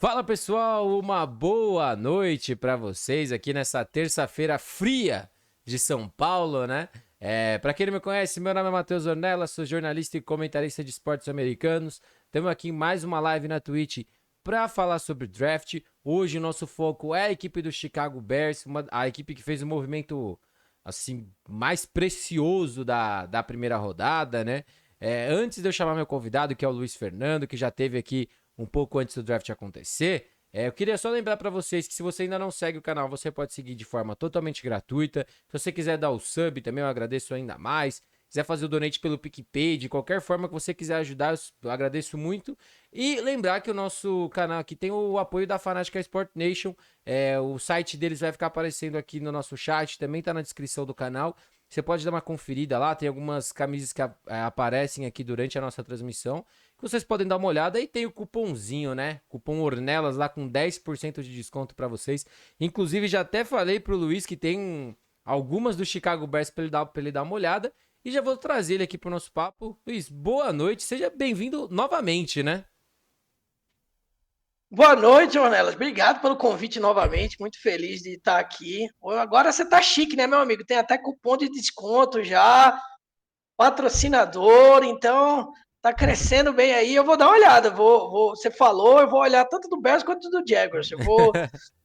Fala pessoal, uma boa noite para vocês aqui nessa terça-feira fria de São Paulo, né? Para quem não me conhece, meu nome é Matheus Ornella, sou jornalista e comentarista de esportes americanos. Estamos aqui em mais uma live na Twitch para falar sobre draft. Hoje o nosso foco é a equipe do Chicago Bears, a equipe que fez o movimento assim mais precioso da primeira rodada, né? Antes de eu chamar meu convidado, que é o Luiz Fernando, que já teve aqui um pouco antes do draft acontecer, eu queria só lembrar para vocês que se você ainda não segue o canal, você pode seguir de forma totalmente gratuita. Se você quiser dar o sub também, eu agradeço ainda mais. Quiser fazer o donate pelo PicPay, de qualquer forma que você quiser ajudar, eu agradeço muito. E lembrar que o nosso canal aqui tem o apoio da Fanatic Sport Nation. O site deles vai ficar aparecendo aqui no nosso chat, também tá na descrição do canal. Você pode dar uma conferida lá, tem algumas camisas que aparecem aqui durante a nossa transmissão, que vocês podem dar uma olhada. E tem o cupomzinho, né? Cupom Ornelas lá com 10% de desconto para vocês. Inclusive, já até falei pro Luiz que tem algumas do Chicago Bears para ele dar uma olhada. E já vou trazer ele aqui pro nosso papo. Luiz, boa noite, seja bem-vindo novamente, né? Boa noite, Ornelas. Obrigado pelo convite novamente. Muito feliz de estar aqui. Agora você tá chique, né, meu amigo? Tem até cupom de desconto já, patrocinador, então tá crescendo bem aí. Eu vou dar uma olhada. Você falou, eu vou olhar tanto do Bears quanto do Jaguars.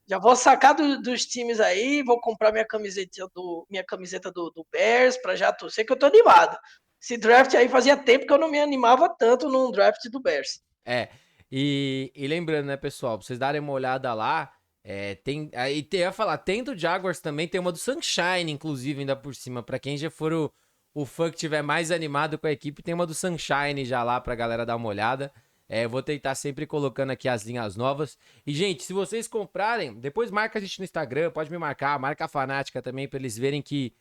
Já vou sacar dos times aí, vou comprar minha camiseta do Bears para já torcer, que eu tô animado. Esse draft aí fazia tempo que eu não me animava tanto num draft do Bears. É, e lembrando, né, pessoal, pra vocês darem uma olhada lá, eu ia falar, tem do Jaguars também, tem uma do Sunshine, inclusive, ainda por cima, pra quem já for o fã que tiver mais animado com a equipe, tem uma do Sunshine já lá pra galera dar uma olhada. Eu vou tentar sempre colocando aqui as linhas novas. E, gente, se vocês comprarem, depois marca a gente no Instagram, pode me marcar, marca a Fanática também, pra eles verem que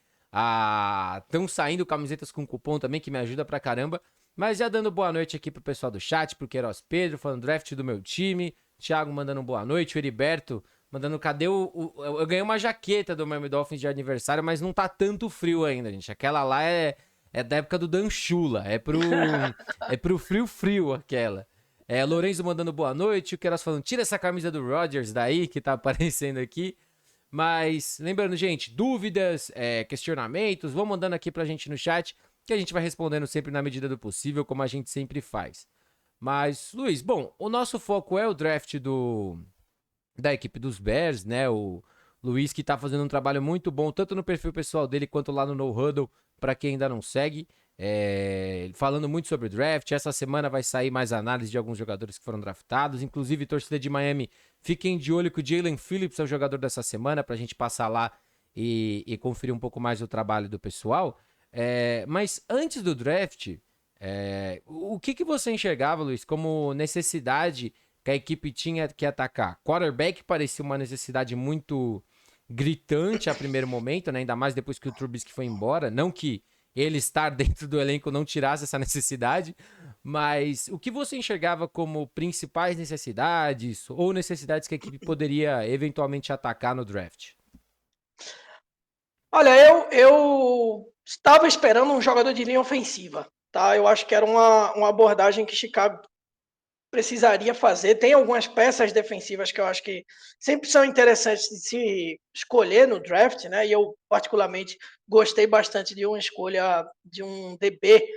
estão saindo camisetas com cupom também, que me ajuda pra caramba. Mas já dando boa noite aqui pro pessoal do chat, pro Queiroz Pedro, falando draft do meu time. Thiago mandando boa noite. O Heriberto mandando cadê eu ganhei uma jaqueta do Miami Dolphins de aniversário, mas não tá tanto frio ainda, gente. Aquela lá é da época do Dan Shula. É pro frio aquela. Lorenzo mandando boa noite. O Queiroz falando, tira essa camisa do Rodgers daí, que tá aparecendo aqui. Mas, lembrando, gente, dúvidas, questionamentos, vão mandando aqui pra gente no chat, que a gente vai respondendo sempre na medida do possível, como a gente sempre faz. Mas, Luiz, bom, o nosso foco é o draft da equipe dos Bears, né? O Luiz que tá fazendo um trabalho muito bom, tanto no perfil pessoal dele quanto lá no No Huddle, para quem ainda não segue. Falando muito sobre o draft. Essa semana vai sair mais análise de alguns jogadores que foram draftados. Inclusive, torcida de Miami, fiquem de olho que o Jalen Phillips é o jogador dessa semana, pra gente passar lá e conferir um pouco mais o trabalho do pessoal. Mas antes do draft, o que você enxergava, Luiz, como necessidade que a equipe tinha que atacar? Quarterback parecia uma necessidade muito gritante a primeiro momento, né? Ainda mais depois que o Trubisky foi embora. Não que ele estar dentro do elenco não tirasse essa necessidade, mas o que você enxergava como principais necessidades ou necessidades que a equipe poderia eventualmente atacar no draft? Olha, eu estava esperando um jogador de linha ofensiva, tá? Eu acho que era uma abordagem que Chicago precisaria fazer. Tem algumas peças defensivas que eu acho que sempre são interessantes de se escolher no draft, né? E eu, particularmente, gostei bastante de uma escolha de um DB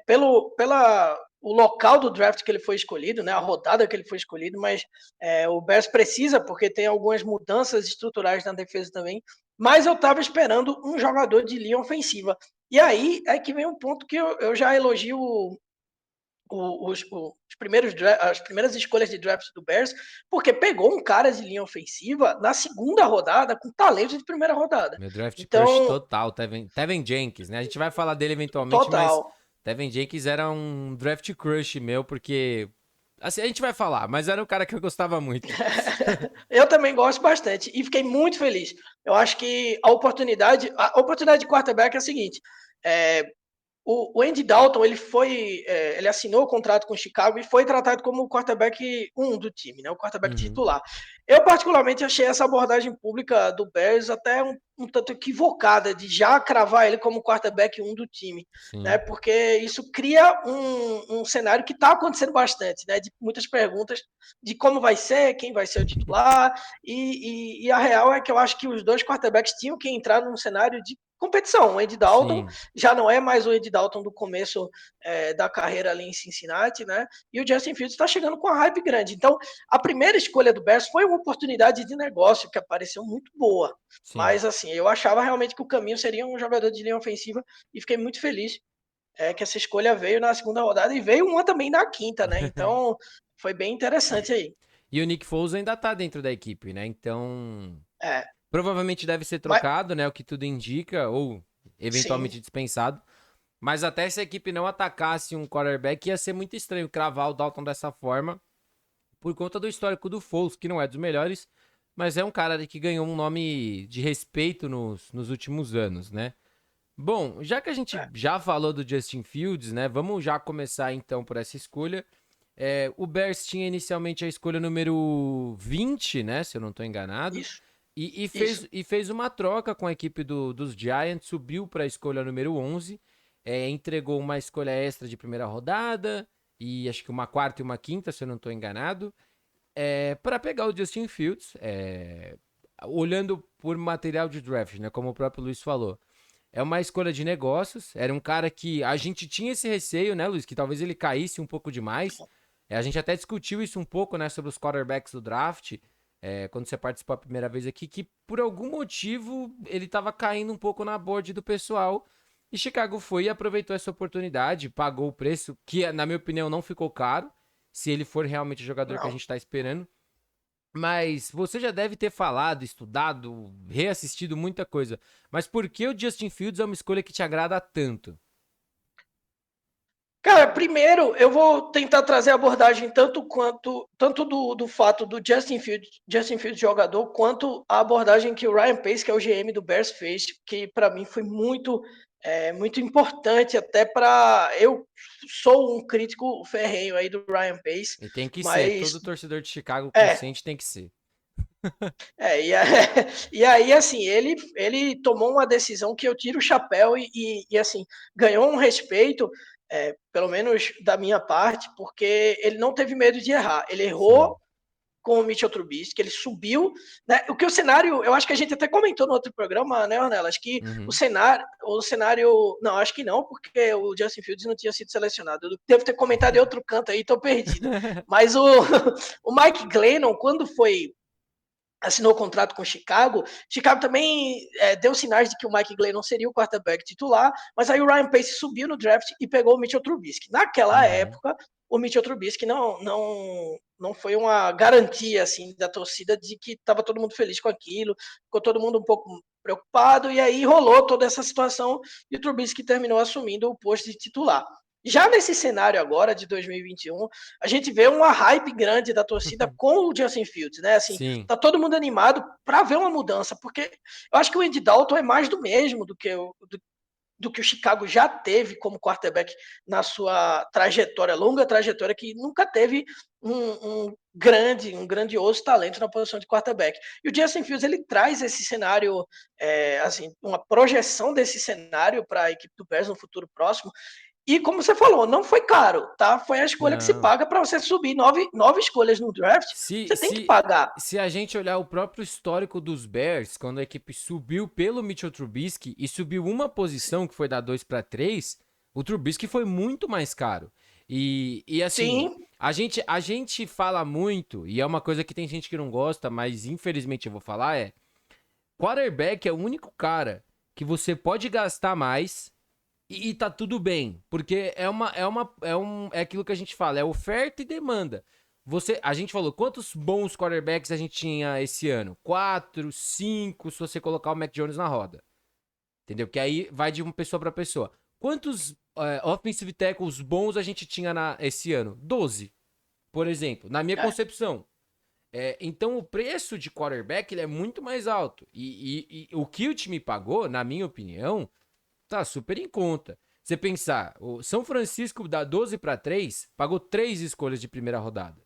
pela o local do draft que ele foi escolhido, né? A rodada que ele foi escolhido, mas o Bears precisa, porque tem algumas mudanças estruturais na defesa também. Mas eu estava esperando um jogador de linha ofensiva. E aí é que vem um ponto que eu já elogio as primeiras escolhas de draft do Bears, porque pegou um cara de linha ofensiva na segunda rodada com talento de primeira rodada. Meu draft crush Então, total, Tevin Jenkins, né? A gente vai falar dele eventualmente, mas total. Tevin Jenkins era um draft crush meu, porque. Assim, a gente vai falar, mas era um cara que eu gostava muito. Eu também gosto bastante e fiquei muito feliz. Eu acho que a oportunidade de quarterback é a seguinte: é, o Andy Dalton, ele assinou o contrato com o Chicago e foi tratado como o quarterback 1 do time, né? O quarterback Uhum, titular. Eu, particularmente, achei essa abordagem pública do Bears até um tanto equivocada, de já cravar ele como quarterback 1 do time, né? sim, Porque isso cria um cenário que está acontecendo bastante, né? De muitas perguntas de como vai ser, quem vai ser o titular, e a real é que eu acho que os dois quarterbacks tinham que entrar num cenário de competição. O Andy Dalton sim. já não é mais o Ed Dalton do começo da carreira ali em Cincinnati, né? E o Justin Fields está chegando com uma hype grande. Então, a primeira escolha do Bears foi uma oportunidade de negócio que apareceu muito boa. Sim. Mas, assim, eu achava realmente que o caminho seria um jogador de linha ofensiva e fiquei muito feliz que essa escolha veio na segunda rodada e veio uma também na quinta, né? Então, foi bem interessante aí. E o Nick Foles ainda tá dentro da equipe, né? Então, É, provavelmente deve ser mas, trocado, né? O que tudo indica, ou sim, eventualmente dispensado. Mas até se a equipe não atacasse um quarterback, ia ser muito estranho cravar o Dalton dessa forma, por conta do histórico do Foles, que não é dos melhores, mas é um cara que ganhou um nome de respeito nos últimos anos, né? Bom, já que a gente é, já falou do Justin Fields, né? Vamos já começar então por essa escolha. O Bears tinha inicialmente a escolha número 20, né? Se eu não estou enganado. isso, E isso. fez uma troca com a equipe dos Giants, subiu para a escolha número 11, entregou uma escolha extra de primeira rodada e acho que uma quarta e uma quinta, se eu não estou enganado, para pegar o Justin Fields, olhando por material de draft, né? Como o próprio Luiz falou. É uma escolha de negócios. Era um cara que a gente tinha esse receio, né, Luiz? Que talvez ele caísse um pouco demais. A gente até discutiu isso um pouco, né, sobre os quarterbacks do draft, quando você participou a primeira vez aqui, que por algum motivo ele estava caindo um pouco na board do pessoal. E Chicago foi e aproveitou essa oportunidade, pagou o preço, que na minha opinião não ficou caro, se ele for realmente o jogador que a Não. gente está esperando. Mas você já deve ter falado, estudado, reassistido muita coisa. Mas por que o Justin Fields é uma escolha que te agrada tanto? Cara, primeiro eu vou tentar trazer a abordagem tanto do fato do Justin Fields jogador, quanto a abordagem que o Ryan Pace, que é o GM do Bears, fez, que para mim foi muito importante até para eu sou um crítico ferrenho aí do Ryan Pace, E tem que ser, mas todo torcedor de Chicago é, consciente tem que ser. e aí assim ele tomou uma decisão que eu tiro o chapéu e assim ganhou um respeito, pelo menos da minha parte, porque ele não teve medo de errar. Ele errou Sim. com o Mitchell Trubisky, que ele subiu, né? O que o cenário, eu acho que a gente até comentou no outro programa, né, Ornelas, que Uhum. o cenário, não, acho que não, porque o Justin Fields não tinha sido selecionado. Eu devo ter comentado em outro canto aí, tô perdido. Mas o Mike Glennon, quando assinou o contrato com o Chicago. Chicago também deu sinais de que o Mike Glennon seria o quarterback titular, mas aí o Ryan Pace subiu no draft e pegou o Mitchell Trubisky. Naquela Uhum. época, o Mitchell Trubisky não foi uma garantia assim da torcida de que estava todo mundo feliz com aquilo, ficou todo mundo um pouco preocupado, e aí rolou toda essa situação e o Trubisky terminou assumindo o posto de titular. Já nesse cenário agora de 2021, a gente vê uma hype grande da torcida com o Justin Fields, né? Assim, Sim. tá todo mundo animado para ver uma mudança, porque eu acho que o Andy Dalton é mais do mesmo do que o Chicago já teve como quarterback na sua trajetória, longa trajetória, que nunca teve um grandioso talento na posição de quarterback. E o Justin Fields ele traz esse cenário, assim, uma projeção desse cenário para a equipe do Bears no futuro próximo. E como você falou, não foi caro, tá? Foi a escolha que se Não. paga para você subir nove escolhas no draft. Se, Você tem que se, pagar. se a gente olhar o próprio histórico dos Bears, quando a equipe subiu pelo Mitchell Trubisky e subiu uma posição, que foi da 2 para 3, o Trubisky foi muito mais caro. E assim, Sim, a gente fala muito, e é uma coisa que tem gente que não gosta, mas infelizmente eu vou falar, quarterback é o único cara que você pode gastar mais e tá tudo bem, porque é aquilo que a gente fala, é oferta e demanda. A gente falou, quantos bons quarterbacks a gente tinha esse ano? Quatro, cinco, se você colocar o Mac Jones na roda. Entendeu? Que aí vai de uma pessoa para pessoa. Quantos offensive tackles bons a gente tinha esse ano? 12, por exemplo, na minha é, concepção. Então o preço de quarterback ele é muito mais alto. E o que o time pagou, na minha opinião, tá super em conta. Você pensar, o São Francisco dá 12-3, pagou 3 escolhas de primeira rodada.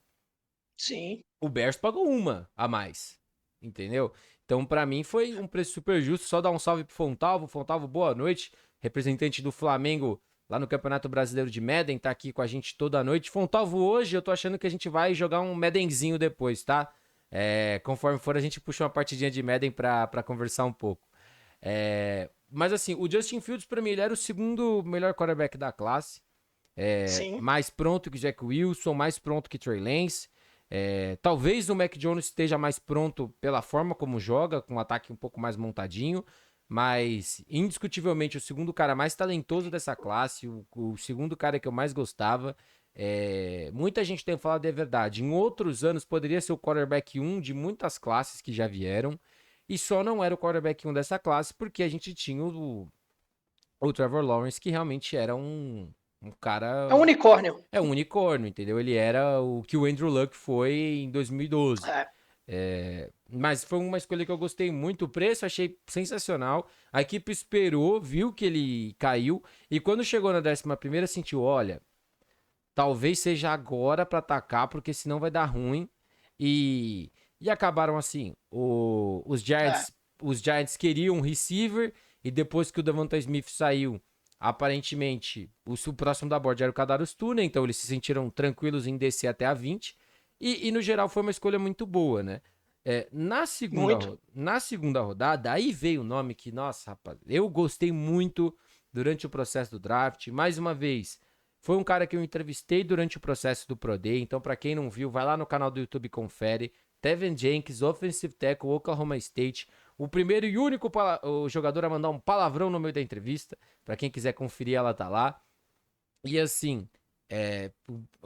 Sim. O Bears pagou uma a mais, entendeu? Então, pra mim, foi um preço super justo. Só dar um salve pro Fontalvo. Fontalvo, boa noite. Representante do Flamengo lá no Campeonato Brasileiro de Madden, tá aqui com a gente toda noite. Fontalvo, hoje eu tô achando que a gente vai jogar um Maddenzinho depois, tá? Conforme for, a gente puxa uma partidinha de Madden pra conversar um pouco. Mas assim, o Justin Fields, pra mim, ele era o segundo melhor quarterback da classe. Sim. Mais pronto que Jack Wilson, mais pronto que Trey Lance. Talvez o Mac Jones esteja mais pronto pela forma como joga, com um ataque um pouco mais montadinho, mas indiscutivelmente o segundo cara mais talentoso dessa classe, o segundo cara que eu mais gostava. Muita gente tem falado, é verdade. Em outros anos poderia ser o quarterback 1 de muitas classes que já vieram, e só não era o quarterback 1 dessa classe porque a gente tinha o Trevor Lawrence, que realmente era um É um cara. unicórnio. É um unicórnio, entendeu? Ele era o que o Andrew Luck foi em 2012. É. Mas foi uma escolha que eu gostei muito. O preço achei sensacional. A equipe esperou, viu que ele caiu. E quando chegou na 11ª, sentiu: olha, talvez seja agora para atacar, porque senão vai dar ruim. E acabaram assim. É. Os Giants queriam um receiver. E depois que o Devonta Smith saiu, aparentemente, o próximo da board era o Kadarius Toney, então eles se sentiram tranquilos em descer até a 20. E no geral foi uma escolha muito boa, né? Muito. Na segunda rodada, aí veio o nome que, nossa, rapaz, eu gostei muito durante o processo do draft. Mais uma vez, foi um cara que eu entrevistei durante o processo do Pro Day, então para quem não viu, vai lá no canal do YouTube e confere. Tevin Jenkins, Offensive Tackle, Oklahoma State. O primeiro e único o jogador a mandar um palavrão no meio da entrevista. Para quem quiser conferir, ela tá lá. E assim,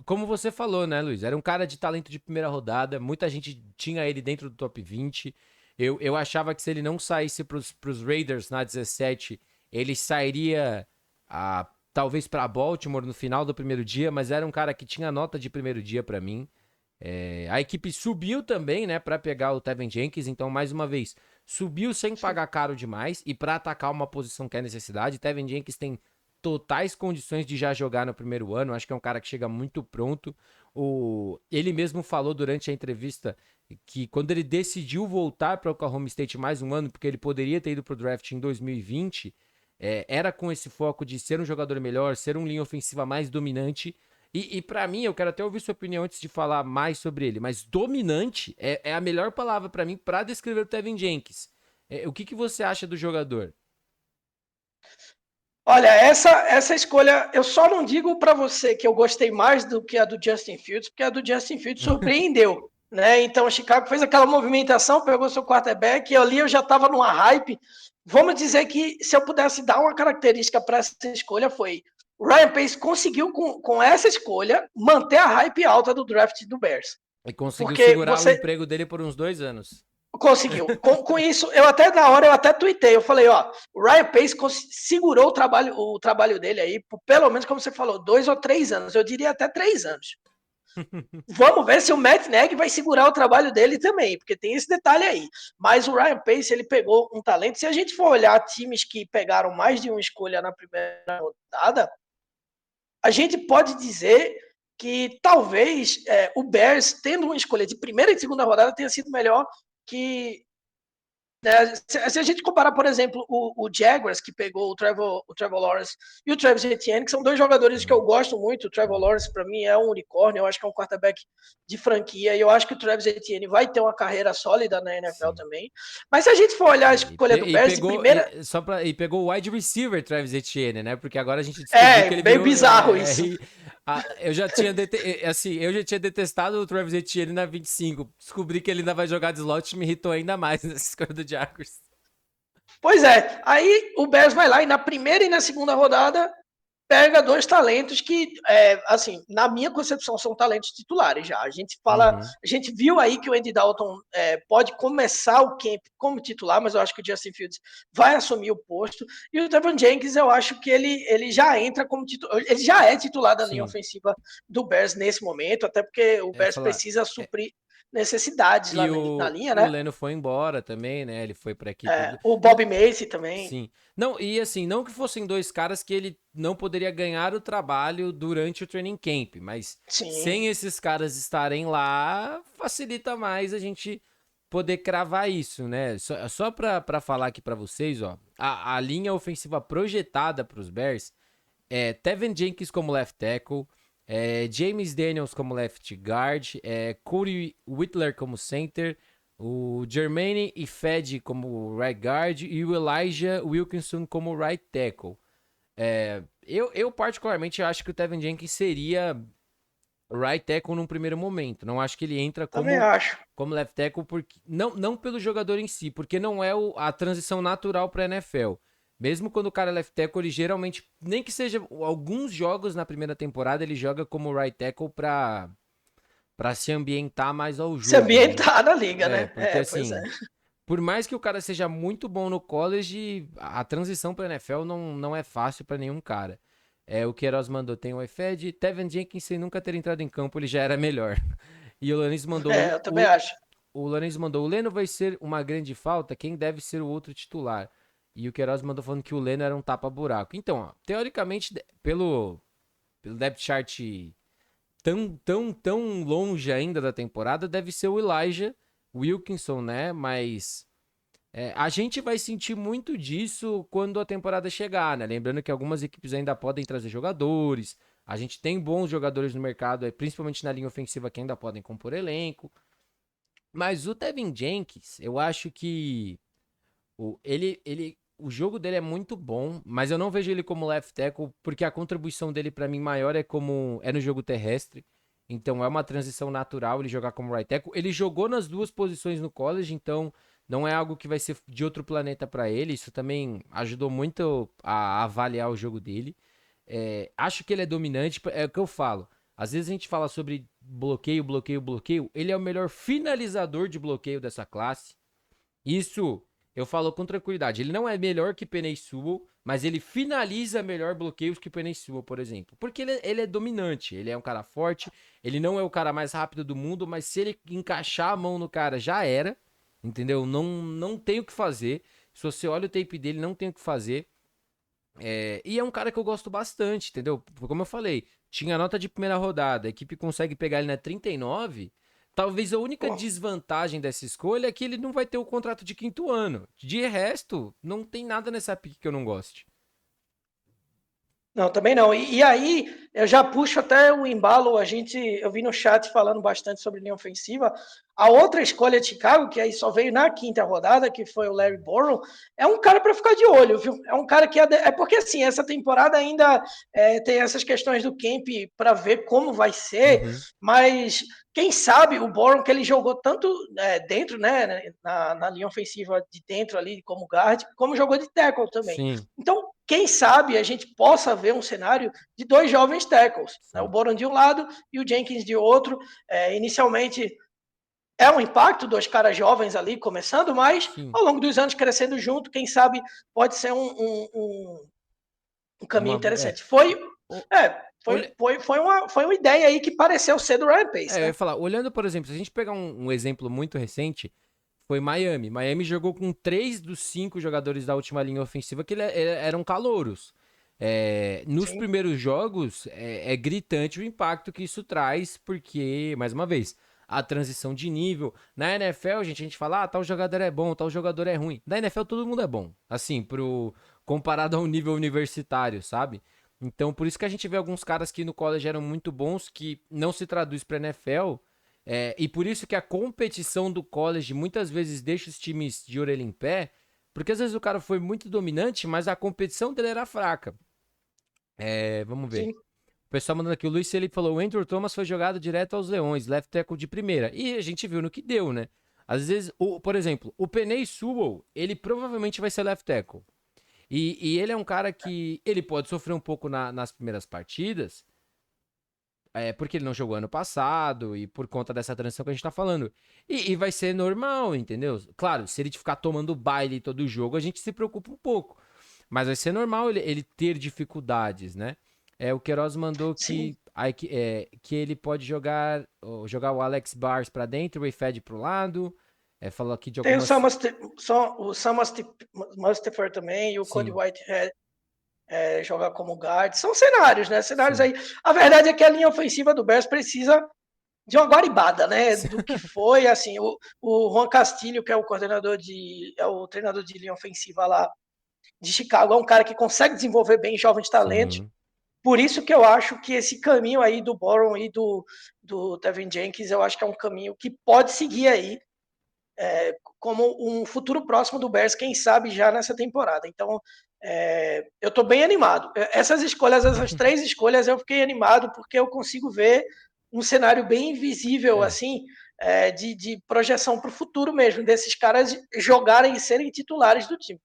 como você falou, né, Luiz? Era um cara de talento de primeira rodada. Muita gente tinha ele dentro do top 20. Eu achava que se ele não saísse pros Raiders na 17, ele sairia talvez para Baltimore no final do primeiro dia, mas era um cara que tinha nota de primeiro dia para mim. A equipe subiu também, né, para pegar o Tevin Jenkins, então mais uma vez, subiu sem pagar caro demais e para atacar uma posição que é necessidade. Tevin Jenkins tem totais condições de já jogar no primeiro ano, acho que é um cara que chega muito pronto. Ele mesmo falou durante a entrevista que quando ele decidiu voltar para o Oklahoma State mais um ano, porque ele poderia ter ido para o draft em 2020, era com esse foco de ser um jogador melhor, ser um linha ofensiva mais dominante. E para mim, eu quero até ouvir sua opinião antes de falar mais sobre ele, mas dominante é a melhor palavra para mim para descrever o Tevin Jenkins. O que você acha do jogador? Olha, essa escolha, eu só não digo para você que eu gostei mais do que a do Justin Fields, porque a do Justin Fields surpreendeu, né? Então o Chicago fez aquela movimentação, pegou seu quarterback, e ali eu já estava numa hype. Vamos dizer que se eu pudesse dar uma característica para essa escolha foi o Ryan Pace conseguiu com essa escolha manter a hype alta do draft do Bears. E conseguiu Porque segurar o você emprego dele por uns 2 anos. conseguiu. Com isso, eu até na hora eu até tuitei, eu falei, ó, o Ryan Pace segurou o trabalho dele aí por pelo menos, como você falou, 2 ou 3 anos. Eu diria até 3 anos. Vamos ver se o Matt Nagy vai segurar o trabalho dele também, porque tem esse detalhe aí. Mas o Ryan Pace, ele pegou um talento. Se a gente for olhar times que pegaram mais de uma escolha na primeira rodada, a gente pode dizer que talvez o Bears, tendo uma escolha de primeira e segunda rodada, tenha sido melhor que se a gente comparar, por exemplo, o Jaguars, que pegou o Trevor Lawrence e o Travis Etienne, que são dois jogadores que eu gosto muito. O Trevor Lawrence, para mim, é um unicórnio. Eu acho que é um quarterback de franquia. E eu acho que o Travis Etienne vai ter uma carreira sólida na NFL Sim. também. Mas se a gente for olhar a escolha do Bears de primeira. Pegou o wide receiver Travis Etienne, né? Porque agora a gente descobriu que ele Meio virou. bizarro isso. Eu já tinha eu já tinha detestado o Travis Etienne na 25. Descobri que ele ainda vai jogar de slot, me irritou ainda mais nessa escolha do Jaguars. Pois é, aí o Bears vai lá e na primeira e na segunda rodada pega dois talentos que, assim, na minha concepção, são talentos titulares já. A gente fala, Uhum. a gente viu aí que o Andy Dalton pode começar o camp como titular, mas eu acho que o Justin Fields vai assumir o posto. E o Tevin Jenkins, eu acho que ele já entra como titular, ele já é titular da linha Sim. ofensiva do Bears nesse momento, até porque o Eu ia Bears falar. precisa É, suprir. necessidades lá E na o, linha, o né? Leno foi embora também, né? Ele foi pra equipe do... O Bob Macy também. Sim. Não, e assim, não que fossem dois caras que ele não poderia ganhar o trabalho durante o training camp, mas Sim, sem esses caras estarem lá, facilita mais a gente poder cravar isso, né? Só pra falar aqui pra vocês, ó, a linha ofensiva projetada pros Bears é Tevin Jenkins como left tackle, James Daniels como left guard, Cody Whitler como center, o Jermaine Ifedi como right guard e o Elijah Wilkinson como right tackle. Eu particularmente acho que o Tevin Jenkins seria right tackle num primeiro momento. Não acho que ele entra também como, acho. como left tackle, porque, não pelo jogador em si, porque não é a transição natural para NFL. Mesmo quando o cara é left tackle, ele geralmente, nem que seja alguns jogos na primeira temporada, ele joga como right tackle para se ambientar mais ao Se jogo, né? ambientar na liga, né? Porque Pois é. assim, por mais que o cara seja muito bom no college, a transição para NFL não é fácil para nenhum cara. O Queiroz mandou, tem o iFed, Tevin Jenkins sem nunca ter entrado em campo, ele já era melhor. E o Lanis mandou, Eu também acho. o Lanis mandou, o Leno vai ser uma grande falta, quem deve ser o outro titular? E o Queiroz mandou falando que o Leno era um tapa-buraco. Então, ó, teoricamente, pelo depth chart tão longe ainda da temporada, deve ser o Elijah Wilkinson, né? Mas a gente vai sentir muito disso quando a temporada chegar, né? Lembrando que algumas equipes ainda podem trazer jogadores. A gente tem bons jogadores no mercado, principalmente na linha ofensiva, que ainda podem compor elenco. Mas o Tevin Jenkins, eu acho que o jogo dele é muito bom, mas eu não vejo ele como left tackle, porque a contribuição dele para mim maior é no jogo terrestre. Então é uma transição natural ele jogar como right tackle. Ele jogou nas duas posições no college, então não é algo que vai ser de outro planeta para ele. Isso também ajudou muito a avaliar o jogo dele. Acho que ele é dominante, é o que eu falo. Às vezes a gente fala sobre bloqueio, bloqueio, bloqueio. Ele é o melhor finalizador de bloqueio dessa classe. Isso eu falo com tranquilidade. Ele não é melhor que Penei Sewell, mas ele finaliza melhor bloqueios que Penei Sewell, por exemplo. Porque ele é dominante, ele é um cara forte, ele não é o cara mais rápido do mundo, mas se ele encaixar a mão no cara, já era, entendeu? Não tem o que fazer. Se você olha o tape dele, não tem o que fazer. E é um cara que eu gosto bastante, entendeu? Como eu falei, tinha nota de primeira rodada, a equipe consegue pegar ele na 39. Talvez a única Pô, desvantagem dessa escolha é que ele não vai ter o contrato de quinto ano. De resto, não tem nada nessa pique que eu não goste. não, também não. E aí, eu já puxo até o embalo. Eu vi no chat falando bastante sobre linha ofensiva. A outra escolha de Chicago, que aí só veio na quinta rodada, que foi o Larry Borom, é um cara para ficar de olho, viu? É um cara que é porque assim, essa temporada ainda tem essas questões do camp para ver como vai ser, Uhum. mas quem sabe o Borom, que ele jogou tanto dentro, né, na linha ofensiva de dentro ali como guard, como jogou de tackle também. Sim, Então, quem sabe a gente possa ver um cenário de dois jovens tackles, né? O sim, Boron de um lado e o Jenkins de outro. Inicialmente é um impacto, dois caras jovens ali começando, mas sim. ao longo dos anos crescendo junto, quem sabe pode ser um caminho Uma, interessante. o- olha, Foi uma ideia aí que pareceu ser do Ryan Pace, eu ia né? falar, olhando, por exemplo, se a gente pegar um exemplo muito recente, foi Miami. Miami jogou com 3 dos 5 jogadores da última linha ofensiva que eram calouros. Nos Sim. primeiros jogos, é gritante o impacto que isso traz, porque, mais uma vez, a transição de nível. Na NFL, gente, a gente fala, tal jogador é bom, tal jogador é ruim. Na NFL, todo mundo é bom. Assim, comparado ao nível universitário, sabe? Então, por isso que a gente vê alguns caras que no college eram muito bons, que não se traduz pra NFL. E por isso que a competição do college muitas vezes deixa os times de orelha em pé, porque às vezes o cara foi muito dominante, mas a competição dele era fraca. Vamos ver. Sim. O pessoal mandando aqui, o Luiz Felipe falou, o Andrew Thomas foi jogado direto aos Leões, left tackle de primeira. E a gente viu no que deu, né? Às vezes, por exemplo, o Penei Sewell, ele provavelmente vai ser left tackle. E ele é um cara que ele pode sofrer um pouco nas primeiras partidas, porque ele não jogou ano passado e por conta dessa transição que a gente tá falando. E vai ser normal, entendeu? Claro, se ele ficar tomando baile todo jogo, a gente se preocupa um pouco. Mas vai ser normal ele ter dificuldades, né? O Queiroz mandou Sim. que ele pode jogar o Alex Bars pra dentro, o Efed pro lado. Falou aqui de Tem algumas. O Sam Mustafer também e o Cody Sim, Whitehead jogar como guard. São cenários, né? Cenários sim. aí. A verdade é que a linha ofensiva do Bears precisa de uma guaribada, né? Sim. Do que foi, assim, o Juan Castilho, que é o é o treinador de linha ofensiva lá de Chicago, é um cara que consegue desenvolver bem jovens talentos. Sim. Por isso que eu acho que esse caminho aí do Boron e do Tevin Jenkins, eu acho que é um caminho que pode seguir aí como um futuro próximo do Bears, quem sabe já nessa temporada. Então, eu estou bem animado. Essas 3 escolhas, eu fiquei animado porque eu consigo ver um cenário bem visível, É. assim, de projeção para o futuro mesmo, desses caras jogarem e serem titulares do time.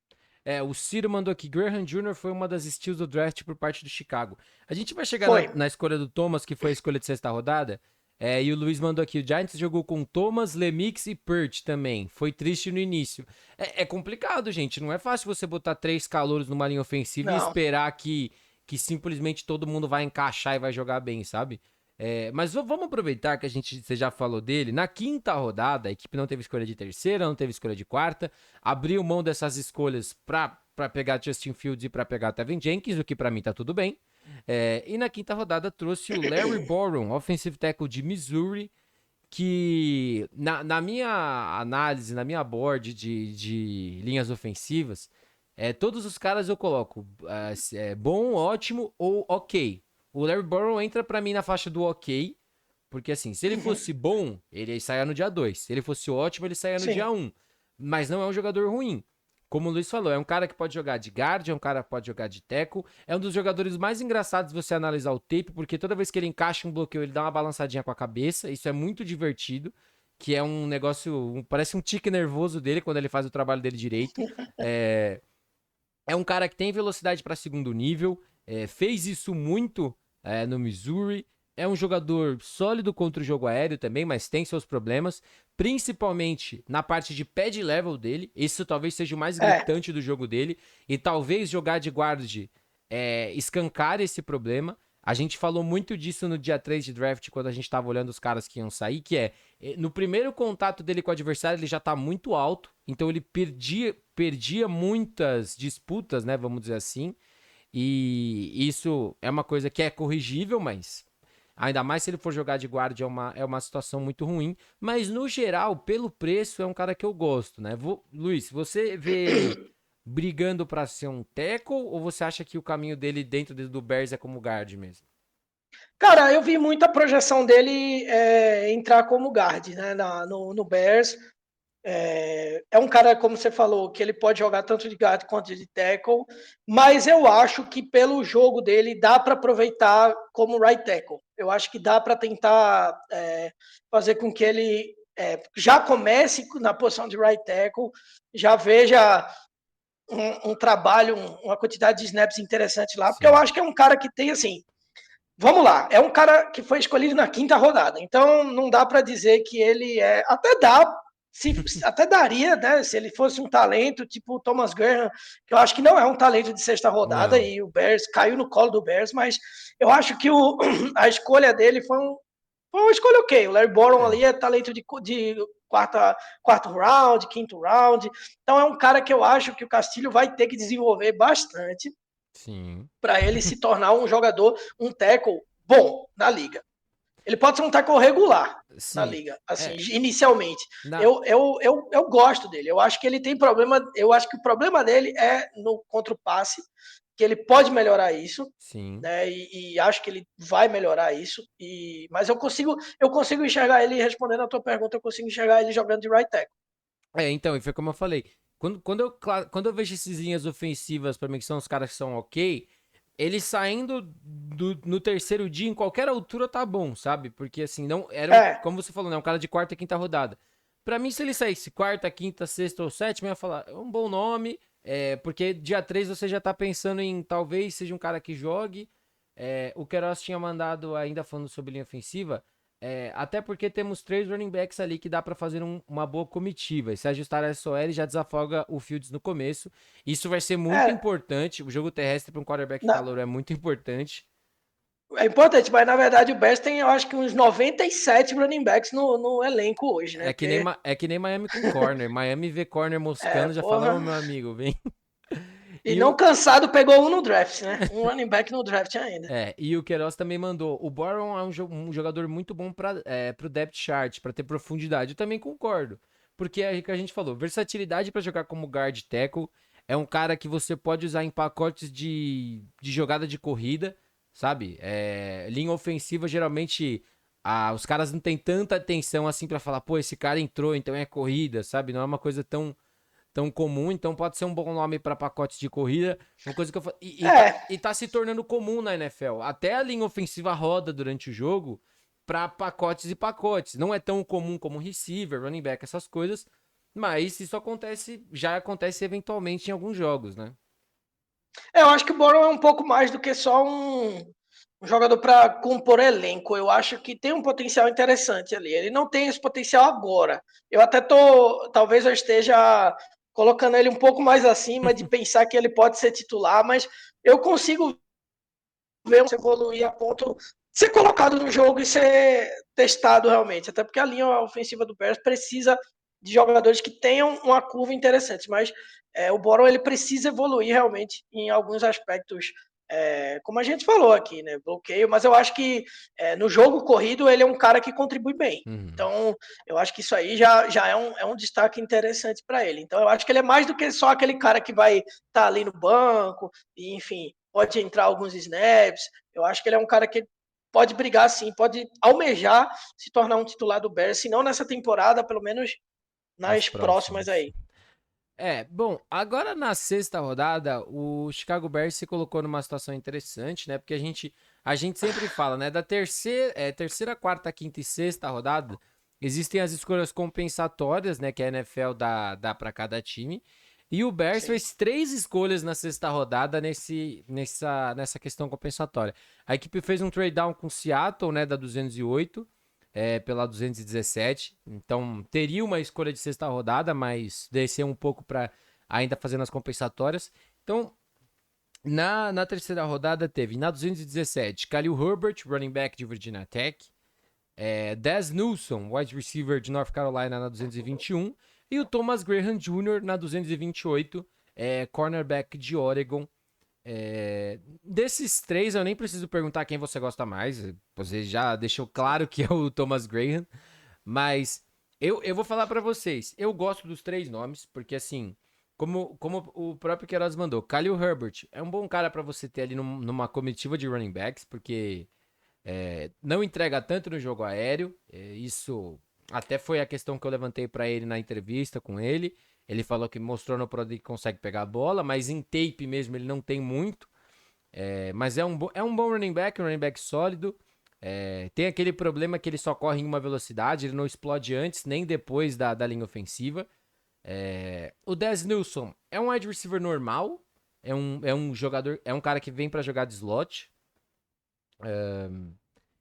O Ciro mandou aqui, Graham Jr. foi uma das steals do draft por parte do Chicago. A gente vai chegar Foi. na escolha do Thomas, que foi a escolha de sexta rodada. E o Luiz mandou aqui, o Giants jogou com Thomas, Lemix e Pert também. Foi triste no início. É complicado, gente. Não é fácil você botar 3 calouros numa linha ofensiva e Não. esperar que simplesmente todo mundo vai encaixar e vai jogar bem, sabe? Mas vamos aproveitar que você já falou dele. Na quinta rodada, a equipe não teve escolha de terceira, não teve escolha de quarta. Abriu mão dessas escolhas pra pegar Justin Fields e pra pegar Tevin Jenkins, o que pra mim tá tudo bem. E na quinta rodada trouxe o Larry Borom, offensive tackle de Missouri, que na minha análise, na minha board de linhas ofensivas, todos os caras eu coloco bom, ótimo ou ok. O Larry Borom entra pra mim na faixa do ok, porque assim, se ele fosse bom, ele saia no dia 2. Se ele fosse ótimo, ele saia no Sim. dia 1. Mas não é um jogador ruim. Como o Luiz falou, é um cara que pode jogar de guard, é um cara que pode jogar de tackle. É um dos jogadores mais engraçados você analisar o tape, porque toda vez que ele encaixa um bloqueio, ele dá uma balançadinha com a cabeça. Isso é muito divertido, que é um negócio, parece um tique nervoso dele quando ele faz o trabalho dele direito. É, é um cara que tem velocidade para segundo nível, fez isso muito no Missouri. É um jogador sólido contra o jogo aéreo também, mas tem seus problemas, principalmente na parte de pad level dele. Isso talvez seja o mais É. gritante do jogo dele. E talvez jogar de guard escancar esse problema. A gente falou muito disso no dia 3 de draft, quando a gente estava olhando os caras que iam sair, que no primeiro contato dele com o adversário, ele já tá muito alto, então ele perdia muitas disputas, né, vamos dizer assim, e isso é uma coisa que é corrigível, mas ainda mais se ele for jogar de guarda é uma situação muito ruim, mas no geral, pelo preço, é um cara que eu gosto, né? Luiz, você vê ele brigando para ser um tackle ou você acha que o caminho dele dentro do Bears é como guard mesmo? Cara, eu vi muita projeção dele entrar como guard, né, no Bears. É um cara, como você falou, que ele pode jogar tanto de guard quanto de tackle, mas eu acho que pelo jogo dele dá para aproveitar como right tackle. Eu acho que dá para tentar fazer com que ele já comece na posição de right tackle, já veja um trabalho, uma quantidade de snaps interessante lá, porque eu Sim. acho que é um cara que tem assim. Vamos lá, é um cara que foi escolhido na quinta rodada, então não dá para dizer que ele até dá, até daria, né, se ele fosse um talento tipo o Thomas Graham, que eu acho que não é um talento de sexta rodada Não. e o Bears caiu no colo do Bears, mas eu acho que a escolha dele foi uma escolha ok. O Larry Borom É, ali é talento de quarto round, quinto round, então é um cara que eu acho que o Castilho vai ter que desenvolver bastante sim. para ele se tornar um jogador, um tackle bom na liga. Ele pode ser um tackle regular na Sim. liga, assim, É, inicialmente. na, Eu gosto dele. Eu acho que ele tem problema. Eu acho que o problema dele é no contra o passe, que ele pode melhorar isso, sim. né? E acho que ele vai melhorar isso. Mas eu consigo enxergar ele respondendo a tua pergunta. Eu consigo enxergar ele jogando de right tackle. Então, e foi como eu falei. Quando eu vejo essas linhas ofensivas, pra mim, que são os caras que são ok, ele saindo no terceiro dia, em qualquer altura, tá bom, sabe? Porque assim, não era É, como você falou, né? Um cara de quarta e quinta rodada. Pra mim, se ele saísse quarta, quinta, sexta ou sétima, eu ia falar, é um bom nome. Porque dia 3 você já tá pensando em talvez seja um cara que jogue. O Queiroz tinha mandado, ainda falando sobre linha ofensiva. Até porque temos 3 running backs ali que dá pra fazer uma boa comitiva. E se ajustar a SOL, já desafoga o Fields no começo. Isso vai ser muito é, importante. O jogo terrestre para um quarterback na, calor é muito importante. É importante, mas na verdade o Bears tem, eu acho que uns 97 running backs no elenco hoje, né? Porque, É que nem Miami com corner. Miami vê corner moscando, já fala, ô porra. meu amigo, vem. E E não o, cansado pegou um no draft, né? Um running back no draft ainda. e o Queiroz também mandou. O Boron é um jogador muito bom para pro depth chart, para ter profundidade. Eu também concordo. Porque é o que a gente falou, versatilidade para jogar como guard tackle. É um cara que você pode usar em pacotes de jogada de corrida, sabe? Linha ofensiva, geralmente, os caras não têm tanta atenção assim para falar, pô, esse cara entrou, então é corrida, sabe? Não é uma coisa tão comum, então pode ser um bom nome para pacotes de corrida. Uma coisa que eu falo. É, E tá se tornando comum na NFL. Até a linha ofensiva roda durante o jogo para pacotes e pacotes. Não é tão comum como receiver, running back, essas coisas. Mas isso acontece, já acontece eventualmente em alguns jogos, né? eu acho que o Boron é um pouco mais do que só um jogador para compor elenco. Eu acho que tem um potencial interessante ali. Ele não tem esse potencial agora. Eu até talvez eu esteja colocando ele um pouco mais acima de pensar que ele pode ser titular, mas eu consigo ver um evoluir a ponto de ser colocado no jogo e ser testado realmente. Até porque a linha ofensiva do Bears precisa de jogadores que tenham uma curva interessante, mas o Boron ele precisa evoluir realmente em alguns aspectos, como a gente falou aqui, né? Bloqueio, mas eu acho que no jogo corrido ele é um cara que contribui bem. Uhum. Então, eu acho que isso aí já é um destaque interessante para ele. Então, eu acho que ele é mais do que só aquele cara que vai estar ali no banco, e, enfim, pode entrar alguns snaps. Eu acho que ele é um cara que pode brigar, sim, pode almejar se tornar um titular do Bears, se não nessa temporada, pelo menos Nas nas próximas próximas. aí. Bom, agora na sexta rodada, o Chicago Bears se colocou numa situação interessante, né? Porque a gente sempre fala, né? Da terceira, quarta, quinta e sexta rodada, existem as escolhas compensatórias, né? Que a NFL dá para cada time. E o Bears Sim, fez 3 escolhas na sexta rodada nessa questão compensatória. A equipe fez um trade down com Seattle, né? Da 208 pela 217. Então teria uma escolha de sexta rodada, mas desceu um pouco para ainda fazendo as compensatórias. Então, na terceira rodada teve, na 217, Khalil Herbert, running back de Virginia Tech. Dez Newsom, wide receiver de North Carolina na 221. E o Thomas Graham Jr. na 228, cornerback de Oregon. Desses três, eu nem preciso perguntar quem você gosta mais. Você já deixou claro que é o Thomas Graham. Mas eu vou falar pra vocês. Eu gosto dos 3 nomes, porque assim, como o próprio Queiroz mandou, Khalil Herbert é um bom cara pra você ter ali numa comitiva de running backs, porque não entrega tanto no jogo aéreo. Isso até foi a questão que eu levantei pra ele na entrevista com ele. Ele falou que mostrou no Pro que consegue pegar a bola, mas em tape mesmo ele não tem muito. Mas é um bom running back sólido. Tem aquele problema que ele só corre em uma velocidade, ele não explode antes nem depois da linha ofensiva. O Dez Nilsson é um wide receiver normal, é um jogador, é um cara que vem pra jogar de slot.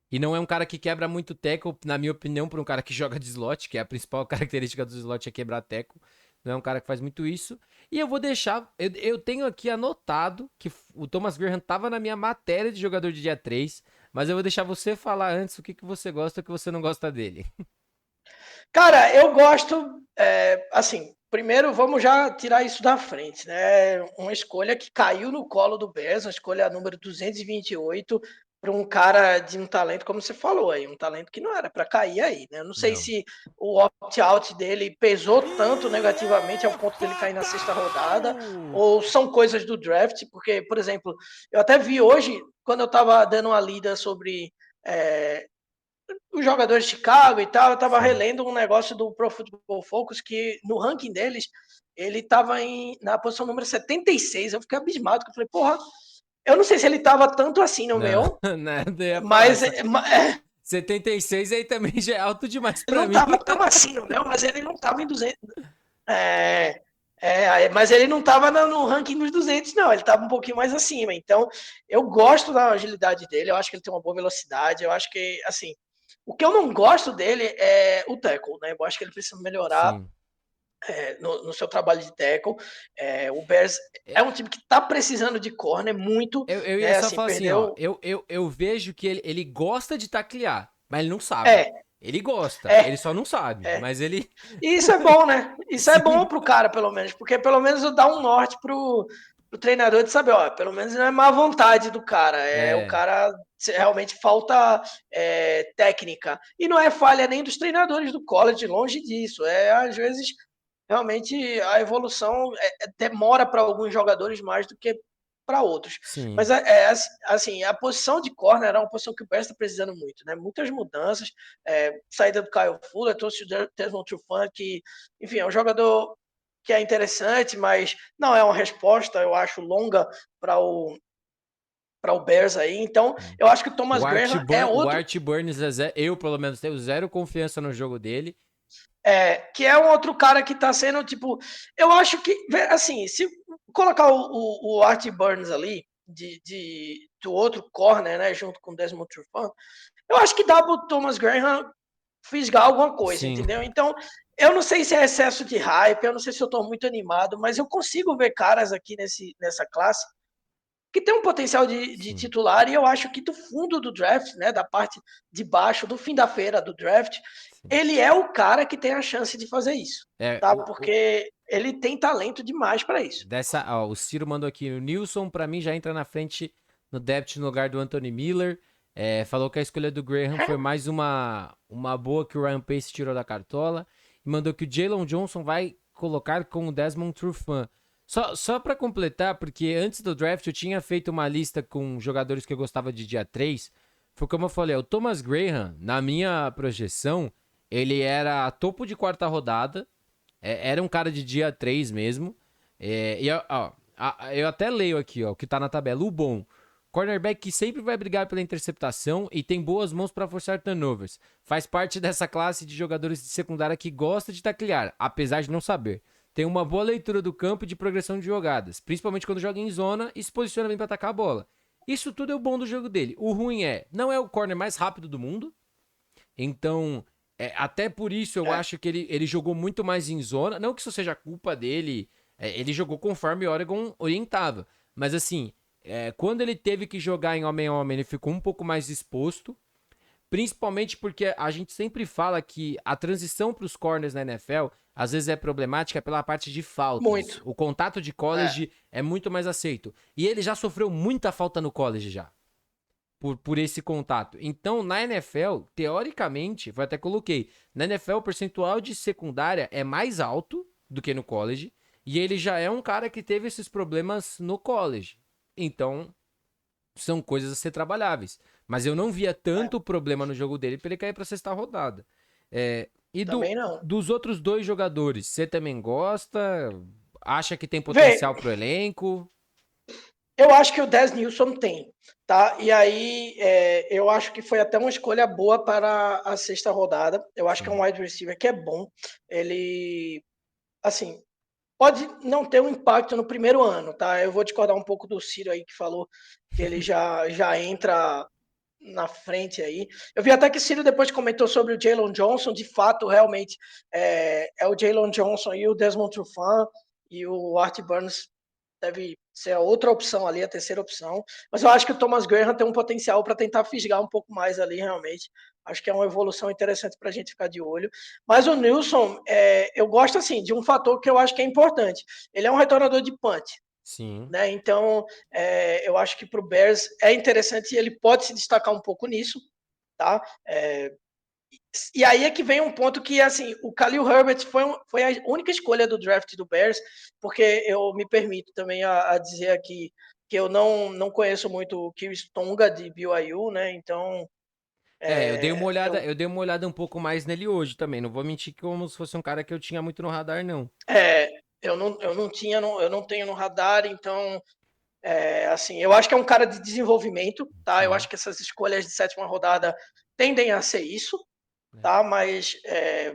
E não é um cara que quebra muito tackle, na minha opinião, para um cara que joga de slot, que é a principal característica do slot é quebrar tackle. Não é um cara que faz muito isso. E eu vou deixar. Eu tenho aqui anotado que o Thomas Graham tava na minha matéria de jogador de dia 3, mas eu vou deixar você falar antes o que você gosta e o que você não gosta dele. cara, eu gosto, assim, primeiro vamos já tirar isso da frente, né? Uma escolha que caiu no colo do Bears, uma escolha número 228 para um cara de um talento, como você falou aí, um talento que não era para cair aí, né? Eu não sei Não. se o opt-out dele pesou tanto negativamente ao ponto dele cair na sexta rodada, ou são coisas do draft, porque, por exemplo, eu até vi hoje, quando eu estava dando uma lida sobre é, os jogadores de Chicago e tal, eu tava Sim. relendo um negócio do Pro Football Focus que no ranking deles, ele tava na posição número 76. Eu fiquei abismado, que eu falei, porra, eu não sei se ele tava tanto assim no Não, meu, nada, eu ia falar. mas Essa 76 aí também já é alto demais ele pra não mim. tava tão assim no meu, mas ele não tava em 200. É, mas ele não tava no ranking dos 200, não. Ele tava um pouquinho mais acima. Então, eu gosto da agilidade dele. Eu acho que ele tem uma boa velocidade. Eu acho que, assim, o que eu não gosto dele é o tackle, né? Eu acho que ele precisa melhorar. Sim. no seu trabalho de tackle. O Bears É, é um time que tá precisando de corner muito, eu ia né? só Assim, falar assim, ó. perdeu. Eu vejo que ele gosta de taclear, mas ele não sabe. É, Ele gosta, é, ele só não sabe. é. Mas ele. E isso é bom, né? Isso é bom Sim. pro cara, pelo menos, porque pelo menos dá um norte pro treinador de saber, ó, pelo menos não é má vontade do cara, o É. cara realmente falta técnica. E não é falha nem dos treinadores do college, longe disso. Às vezes, realmente, a evolução demora para alguns jogadores mais do que para outros. Sim. Mas, assim, a posição de corner era uma posição que o Bears está precisando muito, né? Muitas mudanças, saída do Kyle Fuller, trouxe o Desmond Trufant, que, enfim, é um jogador que é interessante, mas não é uma resposta, eu acho, longa para o Bears aí. Então, eu acho que o Thomas Graham é O outro, Art Burns, eu pelo menos tenho zero confiança no jogo dele. que é um outro cara que tá sendo, tipo, eu acho que, assim, se colocar o Art Burns ali, do outro corner, né, junto com o Desmond Trufant, eu acho que dá pro Thomas Graham fisgar alguma coisa, Sim, entendeu? Então, eu não sei se é excesso de hype, eu não sei se eu tô muito animado, mas eu consigo ver caras aqui nessa classe que tem um potencial de sim. titular, e eu acho que do fundo do draft, né, da parte de baixo, do fim da feira do draft, Sim. ele é o cara que tem a chance de fazer isso, É, tá? Porque ele tem talento demais para isso. o Ciro mandou aqui, o Nilson pra mim já entra na frente no depth no lugar do Anthony Miller. Falou que a escolha do Graham foi mais uma boa que o Ryan Pace tirou da cartola. E mandou que o Jalen Johnson vai colocar com o Desmond Trufant. Só para completar, porque antes do draft eu tinha feito uma lista com jogadores que eu gostava de dia 3. Foi como eu falei, o Thomas Graham, na minha projeção, ele era topo de quarta rodada. Era um cara de dia 3 mesmo. Eu até leio aqui, ó, o que tá na tabela. O bom. Cornerback que sempre vai brigar pela interceptação e tem boas mãos para forçar turnovers. Faz parte dessa classe de jogadores de secundária que gosta de taclear, apesar de não saber. Tem uma boa leitura do campo e de progressão de jogadas, principalmente quando joga em zona e se posiciona bem para atacar a bola. Isso tudo é o bom do jogo dele. O ruim não é o corner mais rápido do mundo, então, até por isso eu É, acho que ele jogou muito mais em zona. Não que isso seja culpa dele, ele jogou conforme o Oregon orientava. Mas assim, quando ele teve que jogar em homem a homem, ele ficou um pouco mais exposto. Principalmente porque a gente sempre fala que a transição para os corners na NFL às vezes é problemática pela parte de faltas. muito. O contato de É, college é muito mais aceito. E ele já sofreu muita falta no college já por esse contato. Então, na NFL, teoricamente, eu até coloquei, na NFL o percentual de secundária é mais alto do que no college, e ele já é um cara que teve esses problemas no college. Então, são coisas a ser trabalháveis. Mas eu não via é, tanto problema no jogo dele para ele cair para sexta rodada. E também não. dos outros dois jogadores, você também gosta? Acha que tem Vê, potencial pro elenco? eu acho que o Des Nilsson tem, tá? E aí, eu acho que foi até uma escolha boa para a sexta rodada. Eu acho que é um Sim. wide receiver que é bom. Ele, assim, pode não ter um impacto no primeiro ano, tá? Eu vou discordar um pouco do Ciro aí que falou que ele já entra na frente aí. Eu vi até que o Ciro depois comentou sobre o Jalen Johnson. De fato, realmente, é o Jalen Johnson e o Desmond Trufant, e o Art Burns deve ser a outra opção ali, a terceira opção. Mas eu acho que o Thomas Graham tem um potencial para tentar fisgar um pouco mais ali, realmente. Acho que é uma evolução interessante para a gente ficar de olho. Mas o Nilson, eu gosto assim de um fator que eu acho que é importante. Ele é um retornador de punt, Sim. né? Então, eu acho que para o Bears é interessante e ele pode se destacar um pouco nisso, tá? E aí é que vem um ponto que, assim, o Khalil Herbert foi a única escolha do draft do Bears, porque eu me permito também a dizer aqui que eu não conheço muito o Kiris Tonga de BYU, né? Então, eu, Eu dei uma olhada um pouco mais nele hoje também. Não vou mentir que como se fosse um cara que eu tinha muito no radar, não. eu não tenho no radar, então, assim, eu acho que é um cara de desenvolvimento, tá? Eu Sim. acho que essas escolhas de sétima rodada tendem a ser isso, É. tá? Mas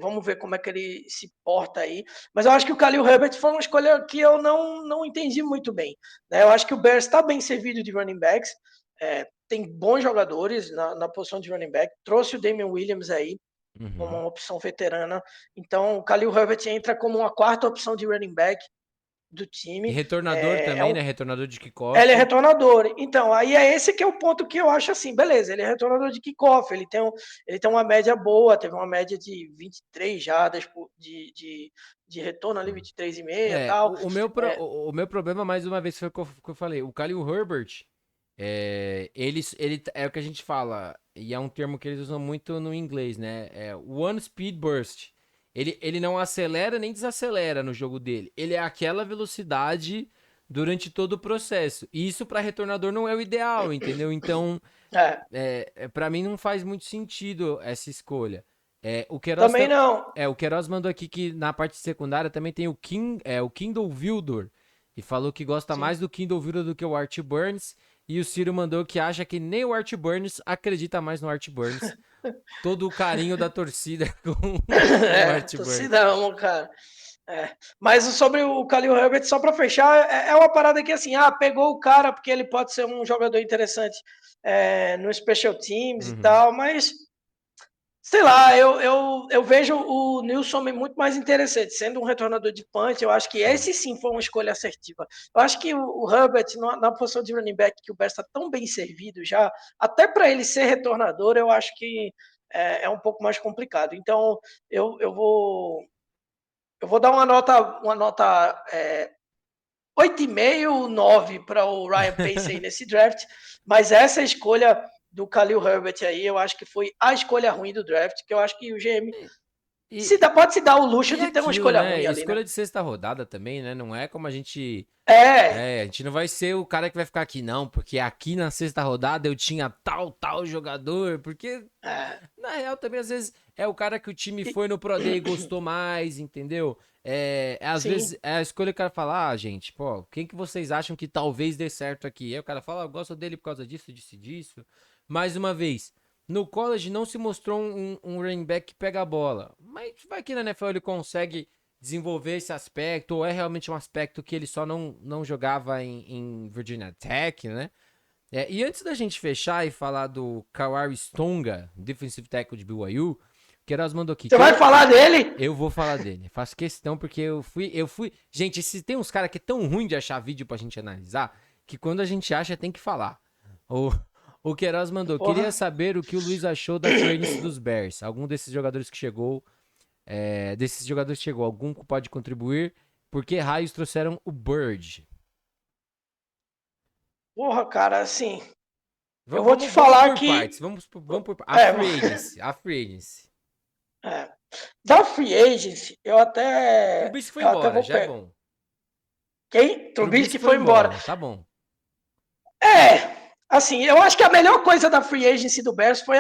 vamos ver como é que ele se porta aí. Mas eu acho que o Khalil Herbert foi uma escolha que eu não entendi muito bem, né? Eu acho que o Bears está bem servido de running backs, tem bons jogadores na posição de running back, trouxe o Damian Williams aí, como Uhum. uma opção veterana. Então, o Khalil Herbert entra como uma quarta opção de running back do E time. retornador É também, um né? Retornador de Ele é kickoff. retornador. Então, aí é esse que é o ponto que eu acho assim, beleza, ele é retornador de kickoff, ele tem uma média boa, teve uma média de 23 jardas de retorno ali, 23,5 e tal. É, O meu problema, mais uma vez, foi o que eu falei. O Khalil Herbert, ele é o que a gente fala, e é um termo que eles usam muito no inglês, né? É one speed burst. Ele não acelera nem desacelera no jogo dele. Ele é aquela velocidade durante todo o processo. E isso para retornador não é o ideal, entendeu? Então, é, para mim não faz muito sentido essa escolha. O Queiroz, também não. o Queiroz mandou aqui que na parte secundária também tem o Kindle Vildor. E falou que gosta Sim. mais do Kindle Vildor do que o Art Burns. E o Ciro mandou que acha que nem o Art Burns acredita mais no Art Burns. Todo o carinho da torcida com o Art Burns. Torcida ama, cara. Mas sobre o Khalil Herbert, só para fechar, é uma parada que assim, pegou o cara porque ele pode ser um jogador interessante no special teams e Uhum. tal, mas sei lá, eu vejo o Nilson muito mais interessante, sendo um retornador de punch, eu acho que Sim. esse sim foi uma escolha assertiva. Eu acho que o Herbert, na posição de running back, que o Bears está tão bem servido já, até para ele ser retornador, eu acho que é um pouco mais complicado. Então, eu, eu vou eu vou dar uma nota 8,5, 9 para o Ryan Pace aí nesse draft, mas essa escolha do Khalil Herbert aí, eu acho que foi a escolha ruim do draft, que eu acho que o GM E, pode se dar o luxo e de ter uma aquilo, escolha né? ruim ali, né? Escolha de sexta rodada também, né? Não é como a gente. É, A gente não vai ser o cara que vai ficar aqui, não, porque aqui na sexta rodada eu tinha tal jogador, porque é, na real também às vezes é o cara que o time e- foi no Pro Day e gostou mais, entendeu? Às sim, vezes é a escolha que o cara fala, gente, pô, quem que vocês acham que talvez dê certo aqui? Aí o cara fala, eu gosto dele por causa disso, disso. Mais uma vez, no college não se mostrou um running back que pega a bola, mas vai que na NFL ele consegue desenvolver esse aspecto, ou é realmente um aspecto que ele só não jogava em Virginia Tech, né? E antes da gente fechar e falar do Kawhi Stonga, defensive tackle de BYU, o Queiroz mandou aqui você que vai falar dele? eu vou falar dele. Faço questão porque eu fui. Gente, se tem uns caras que é tão ruim de achar vídeo pra gente analisar, que quando a gente acha tem que falar. O, o Queiroz mandou, queria Porra. saber o que o Luiz achou da free agency dos Bears. Algum desses jogadores que chegou, algum que pode contribuir? Por que raios trouxeram o Bird? Porra, cara, assim, eu vou te Vamos falar por que. partes. Vamos por a É, free agency. A free agency. é, da Free Agency, Trubisky foi eu até embora, vou já é pegar. bom. Quem? Trubisky Trubisky foi foi embora. embora, tá bom. Assim, eu acho que a melhor coisa da free agency do Bears foi,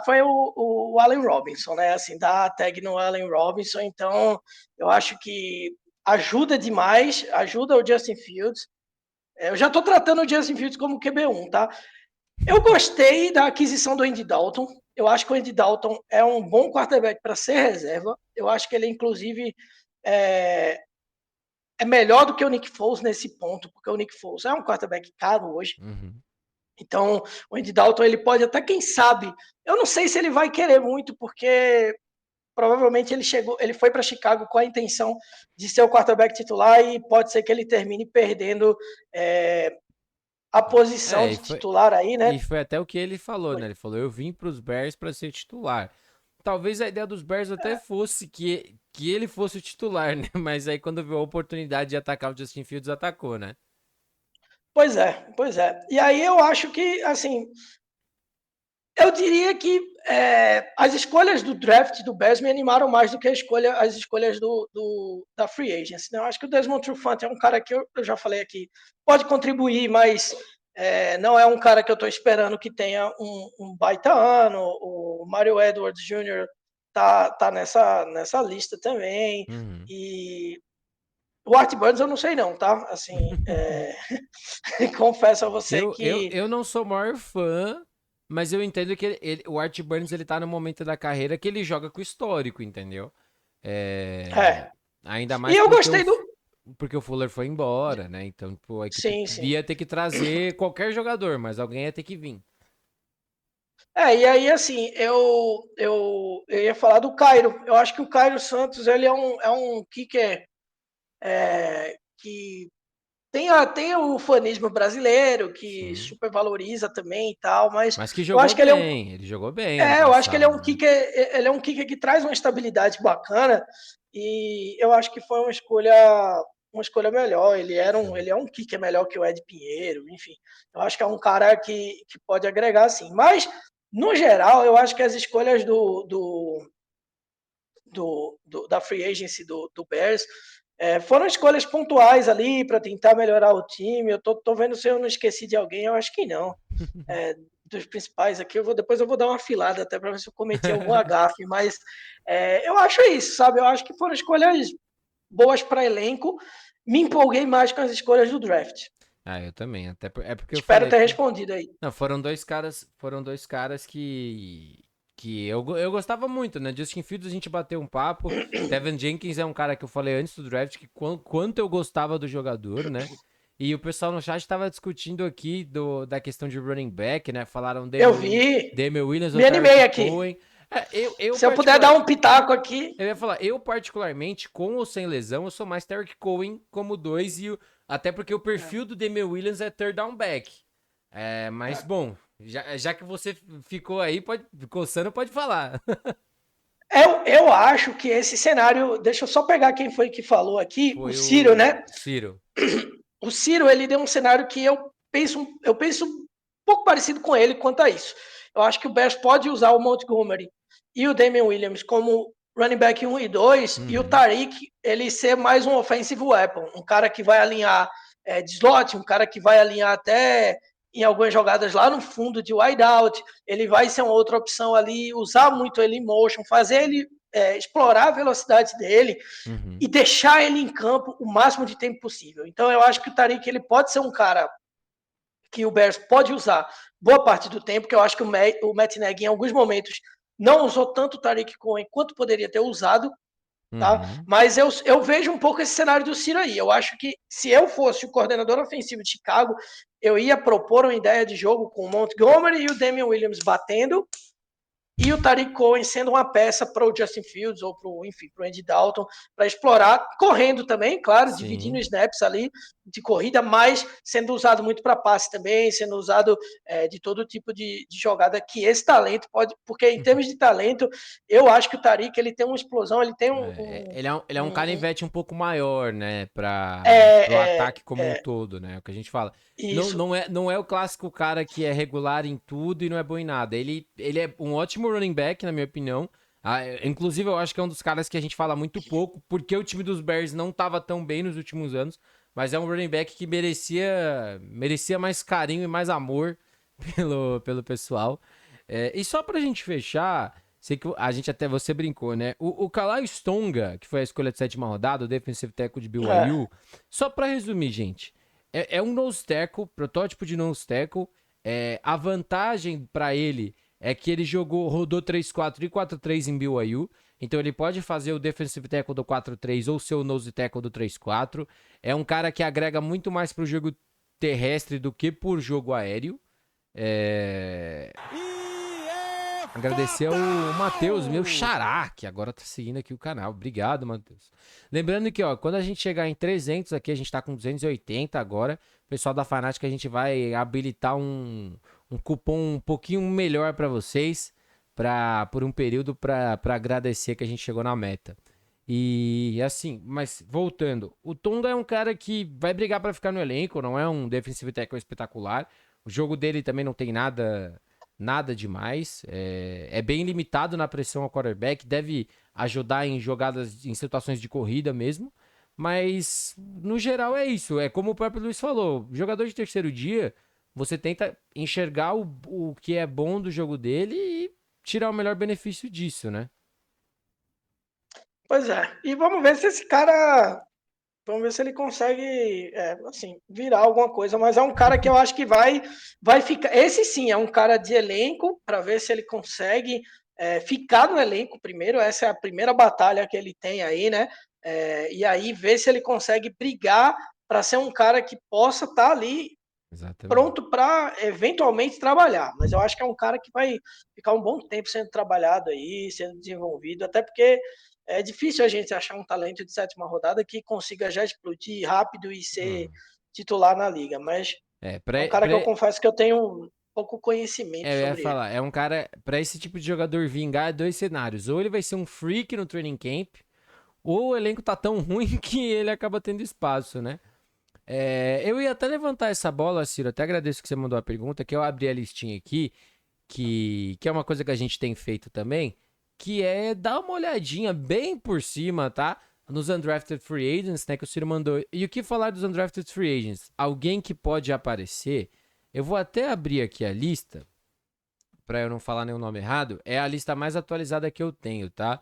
foi o Allen Robinson, né? Assim, dar a tag no Allen Robinson. Então, eu acho que ajuda demais, ajuda o Justin Fields. Eu já tô tratando o Justin Fields como QB1, tá? Eu gostei da aquisição do Andy Dalton. Eu acho que o Andy Dalton é um bom quarterback para ser reserva. Eu acho que ele, inclusive, é, é melhor do que o Nick Foles nesse ponto, porque o Nick Foles é um quarterback caro hoje. Uhum. Então, o Andy Dalton, ele pode até, quem sabe, eu não sei se ele vai querer muito, porque provavelmente ele foi para Chicago com a intenção de ser o quarterback titular e pode ser que ele termine perdendo é, a posição É, de titular aí, né? e foi até o que ele falou, né? Ele falou: eu vim pros Bears pra ser titular. Talvez a ideia dos Bears até fosse que ele fosse o titular, né? Mas aí quando viu a oportunidade de atacar o Justin Fields, atacou, né? Pois é, pois é. E aí eu acho que, assim, eu diria que as escolhas do draft do Bears me animaram mais do que as escolhas da Free Agency. Né? Eu acho que o Desmond Trufant é um cara que eu já falei aqui, pode contribuir, mas não é um cara que eu estou esperando que tenha um baita ano. O Mario Edwards Jr. tá nessa lista também. Uhum. E o Art Burns eu não sei não, tá? Assim, confesso a você que Eu não sou o maior fã, mas eu entendo que o Art Burns ele tá no momento da carreira que ele joga com o histórico, entendeu? É, é. ainda E mais eu gostei do. porque o Fuller foi embora, né? Então, pô, a equipe Sim, sim. ia ter que trazer qualquer jogador, mas alguém ia ter que vir. E aí, assim, eu ia falar do Cairo. Eu acho que o Cairo Santos, ele é um kicker que tem o fanismo brasileiro, que Sim. supervaloriza também e tal, mas Mas que eu jogou acho que ele é um, bem. Ele jogou bem ano eu acho que passado, né? ele é um kicker que traz uma estabilidade bacana e eu acho que foi uma escolha melhor. Sim. Ele é um kicker melhor que o Ed Pinheiro, enfim. Eu acho que é um cara que pode agregar sim. Mas, no geral, eu acho que as escolhas da free agency do Bears foram escolhas pontuais ali para tentar melhorar o time. Eu tô vendo se eu não esqueci de alguém, eu acho que não. Dos principais aqui, depois eu vou dar uma filada até para ver se eu cometi algum agafe, mas eu acho isso, sabe? Eu acho que foram escolhas boas para elenco. Me empolguei mais com as escolhas do draft. Ah, eu também. É porque eu Espero falei, ter respondido aí. não, foram dois caras que eu gostava muito, né? Justin Fields a gente bateu um papo. Tevin Jenkins é um cara que eu falei antes do draft que quanto eu gostava do jogador, né? E o pessoal no chat estava discutindo aqui da questão de running back, né? Falaram Eu vi, Damian Williams ou me animei Tariq aqui. Cohen. Eu Se eu puder dar particular, um pitaco aqui, eu ia falar, eu particularmente, com ou sem lesão, eu sou mais Tariq Cohen como dois, até porque o perfil do Damian Williams é third down back. Mas bom, já que você ficou aí, coçando, pode falar. eu acho que esse cenário. Deixa eu só pegar quem foi que falou aqui, o Foi Ciro, o né? Ciro. O Ciro, ele deu um cenário que eu penso um pouco parecido com ele quanto a isso. Eu acho que o Bears pode usar o Montgomery e o Damian Williams como running back 1 e 2 e o Uhum, Tariq ele ser mais um offensive weapon, um cara que vai alinhar de slot, um cara que vai alinhar até em algumas jogadas lá no fundo de wideout, ele vai ser uma outra opção ali, usar muito ele em motion, fazer ele explorar a velocidade dele uhum. e deixar ele em campo o máximo de tempo possível. Então eu acho que o Tariq ele pode ser um cara que o Bears pode usar boa parte do tempo, que eu acho que o Matt Nagy em alguns momentos não usou tanto o Tariq Cohen quanto poderia ter usado, tá? Uhum. Mas eu vejo um pouco esse cenário do Ciro aí. Eu acho que se eu fosse o coordenador ofensivo de Chicago, eu ia propor uma ideia de jogo com o Montgomery e o Damian Williams batendo e o Tariq Cohen sendo uma peça para o Justin Fields ou para o Andy Dalton, para explorar, correndo também, claro, dividindo Sim. snaps ali de corrida, mas sendo usado muito para passe também, sendo usado de todo tipo de jogada que esse talento pode, porque em termos de talento, eu acho que o Tariq ele tem uma explosão, ele tem Ele é um um canivete um pouco maior, né, para o é, é, ataque como um todo, né? É o que a gente fala. Não, isso. não é o clássico cara que é regular em tudo e não é bom em nada. Ele é um ótimo running back, na minha opinião. Inclusive, eu acho que é um dos caras que a gente fala muito pouco, porque o time dos Bears não tava tão bem nos últimos anos. Mas é um running back que merecia mais carinho e mais amor pelo pessoal. E só pra gente fechar. Sei que a gente até você brincou, né? O Kalai Stonga, que foi a escolha de sétima rodada, o defensive tackle de BYU. Só pra resumir, gente, é um nose tackle, protótipo de nose tackle. A vantagem pra ele é que ele rodou 3-4 e 4-3 em BYU. Então ele pode fazer o defensive tackle do 4-3 ou ser o nose tackle do 3-4. É um cara que agrega muito mais pro jogo terrestre do que por jogo aéreo. É... Agradecer ao Matheus, meu xará, que agora tá seguindo aqui o canal. Obrigado, Matheus. Lembrando que, ó, quando a gente chegar em 300 aqui, a gente tá com 280 agora. Pessoal da Fanática, a gente vai habilitar um cupom um pouquinho melhor pra vocês, por um período, pra agradecer que a gente chegou na meta. E assim, mas voltando, o Tonga é um cara que vai brigar pra ficar no elenco, não é um defensive tackle espetacular. O jogo dele também não tem nada demais. É bem limitado na pressão ao quarterback. Deve ajudar em jogadas, em situações de corrida mesmo. Mas, no geral, é isso. É como o próprio Luiz falou: jogador de terceiro dia, você tenta enxergar o que é bom do jogo dele e tirar o melhor benefício disso, né? Pois é. E vamos ver se esse cara. Vamos ver se ele consegue, assim, virar alguma coisa. Mas é um cara que eu acho que vai ficar. Esse sim é um cara de elenco, para ver se ele consegue ficar no elenco primeiro. Essa é a primeira batalha que ele tem aí, né? E aí ver se ele consegue brigar para ser um cara que possa estar ali Exatamente. pronto para eventualmente trabalhar. Mas eu acho que é um cara que vai ficar um bom tempo sendo trabalhado aí, sendo desenvolvido, até porque é difícil a gente achar um talento de sétima rodada que consiga já explodir rápido e ser Hum. titular na liga. Mas É, é um cara que eu confesso que eu tenho pouco conhecimento eu ia sobre ele. falar, é um cara, pra esse tipo de jogador vingar, dois cenários. Ou ele vai ser um freak no training camp, ou o elenco tá tão ruim que ele acaba tendo espaço, né? Eu ia até levantar essa bola, Ciro. Até agradeço que você mandou a pergunta, que eu abri a listinha aqui, que é uma coisa que a gente tem feito também, que é dar uma olhadinha bem por cima, tá? Nos undrafted free agents, né? Que o Ciro mandou. E o que falar dos undrafted free agents? Alguém que pode aparecer. Eu vou até abrir aqui a lista, para eu não falar nenhum nome errado. É a lista mais atualizada que eu tenho, tá?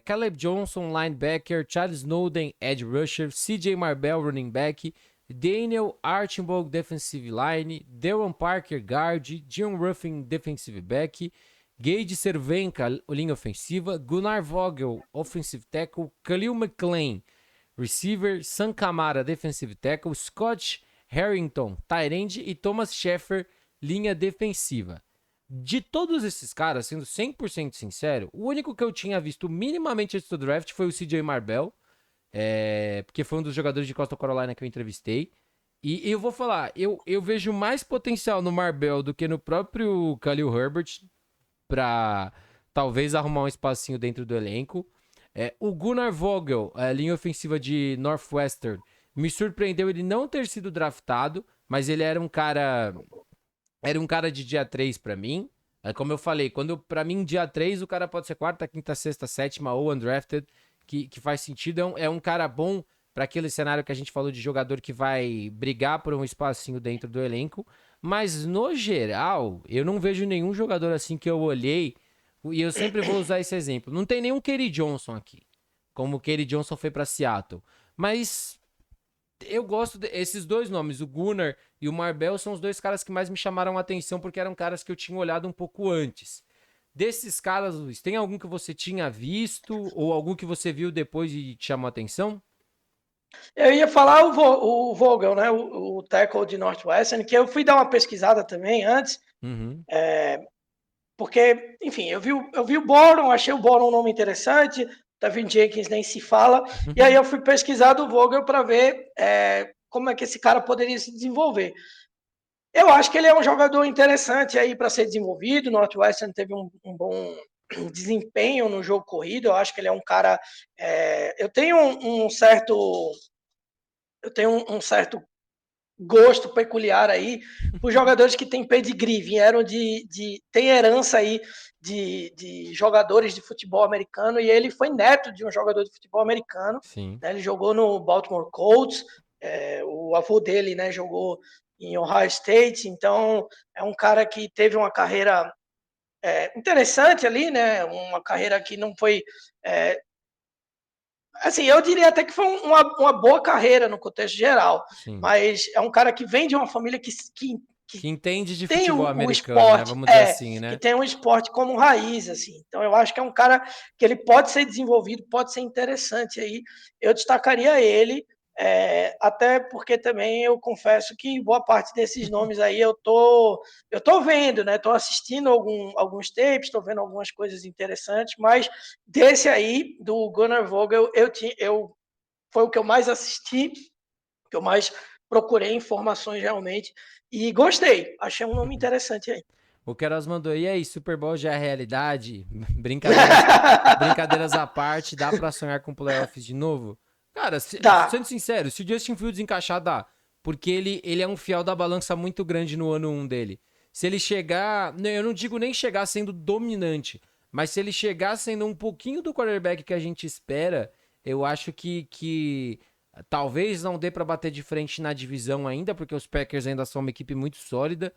Caleb Johnson, linebacker, Charles Snowden, edge rusher, CJ Marbell, running back, Daniel Archibald, defensive line, Deron Parker, guard, John Ruffin, defensive back, Gage Cervenka, linha ofensiva, Gunnar Vogel, offensive tackle, Khalil McLean, receiver, Sam Kamara, defensive tackle, Scott Harrington, tight end e Thomas Sheffer, linha defensiva. De todos esses caras, sendo 100% sincero, o único que eu tinha visto minimamente antes do draft foi o CJ Marbell, porque foi um dos jogadores de Coastal Carolina que eu entrevistei. E eu vou falar, eu vejo mais potencial no Marbell do que no próprio Khalil Herbert para talvez arrumar um espacinho dentro do elenco. O Gunnar Vogel, a linha ofensiva de Northwestern, me surpreendeu ele não ter sido draftado, mas ele era um cara de dia 3 pra mim. Como eu falei, quando pra mim dia 3 o cara pode ser quarta, quinta, sexta, sétima ou undrafted, que faz sentido. É um cara bom para aquele cenário que a gente falou de jogador que vai brigar por um espacinho dentro do elenco. Mas no geral, eu não vejo nenhum jogador assim que eu olhei. E eu sempre vou usar esse exemplo. Não tem nenhum Kerry Johnson aqui, como o Kerry Johnson foi para Seattle. Mas eu gosto desses dois nomes, o Gunnar e o Marbell, são os dois caras que mais me chamaram a atenção porque eram caras que eu tinha olhado um pouco antes. Desses caras, Luiz, tem algum que você tinha visto ou algum que você viu depois e te chamou a atenção? Eu ia falar o Vogel, né? O tackle de Northwestern, que eu fui dar uma pesquisada também antes, Uhum. porque, enfim, eu vi o Boron, achei o Boron um nome interessante, Tavin Jenkins nem se fala, e aí eu fui pesquisar do Vogel para ver como é que esse cara poderia se desenvolver. Eu acho que ele é um jogador interessante aí para ser desenvolvido. O Northwestern teve um bom desempenho no jogo corrido. Eu acho que ele é um cara. Eu tenho um certo gosto peculiar aí por jogadores que têm pedigree, vieram tem herança aí de jogadores de futebol americano, e ele foi neto de um jogador de futebol americano, Sim. né? Ele jogou no Baltimore Colts, o avô dele, né, jogou em Ohio State, então é um cara que teve uma carreira interessante ali, né, uma carreira que não foi assim, eu diria até que foi uma boa carreira no contexto geral, Sim. mas é um cara que vem de uma família que Que entende de tem futebol o americano, né? esporte, Vamos dizer assim, que né? tem um esporte como raiz, assim. Então eu acho que é um cara que ele pode ser desenvolvido, pode ser interessante aí. Eu destacaria ele, até porque também eu confesso que boa parte desses nomes aí eu tô vendo, né? Tô assistindo alguns tapes, tô vendo algumas coisas interessantes, mas desse aí, do Gunnar Vogel, foi o que eu mais assisti, que eu mais procurei informações realmente e gostei. Achei um nome interessante aí. O Queiroz mandou, e aí, Super Bowl já é realidade? Brincadeiras à parte, dá pra sonhar com playoffs de novo? Cara, Dá. sendo sincero, se o Justin Fields encaixar, dá. Porque ele é um fiel da balança muito grande no ano 1 dele. Se ele chegar, eu não digo nem chegar sendo dominante, mas se ele chegar sendo um pouquinho do quarterback que a gente espera, eu acho que talvez não dê pra bater de frente na divisão ainda, porque os Packers ainda são uma equipe muito sólida.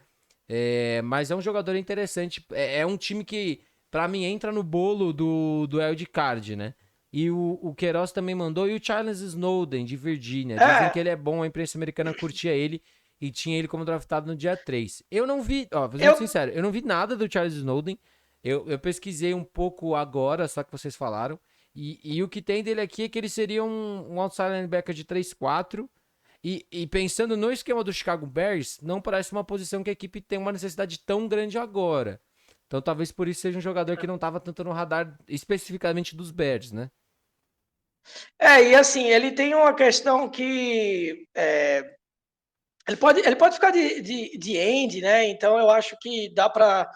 Mas é um jogador interessante. É um time que, pra mim, entra no bolo do wild card, né? E o Queiroz também mandou. E o Charles Snowden, de Virgínia. Dizem que É, ele é bom, a imprensa americana curtia ele e tinha ele como draftado no dia 3. Eu não vi, ó, vou ser eu, muito sincero, eu não vi nada do Charles Snowden. Eu pesquisei um pouco agora, só que vocês falaram. E o que tem dele aqui é que ele seria um outside linebacker de 3-4. E pensando no esquema do Chicago Bears, não parece uma posição que a equipe tem uma necessidade tão grande agora. Então talvez por isso seja um jogador que não estava tanto no radar especificamente dos Bears, né? E assim, ele tem uma questão que ele pode ficar de end, né? Então eu acho que dá para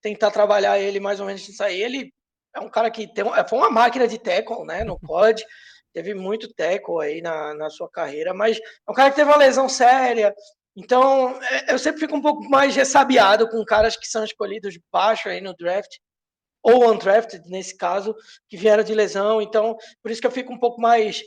tentar trabalhar ele mais ou menos nisso aí. Ele é um cara que foi uma máquina de tackle, né? No college, teve muito tackle aí na sua carreira, mas é um cara que teve uma lesão séria. Então eu sempre fico um pouco mais ressabiado com caras que são escolhidos baixo aí no draft, ou undrafted nesse caso, que vieram de lesão. Então, por isso que eu fico um pouco mais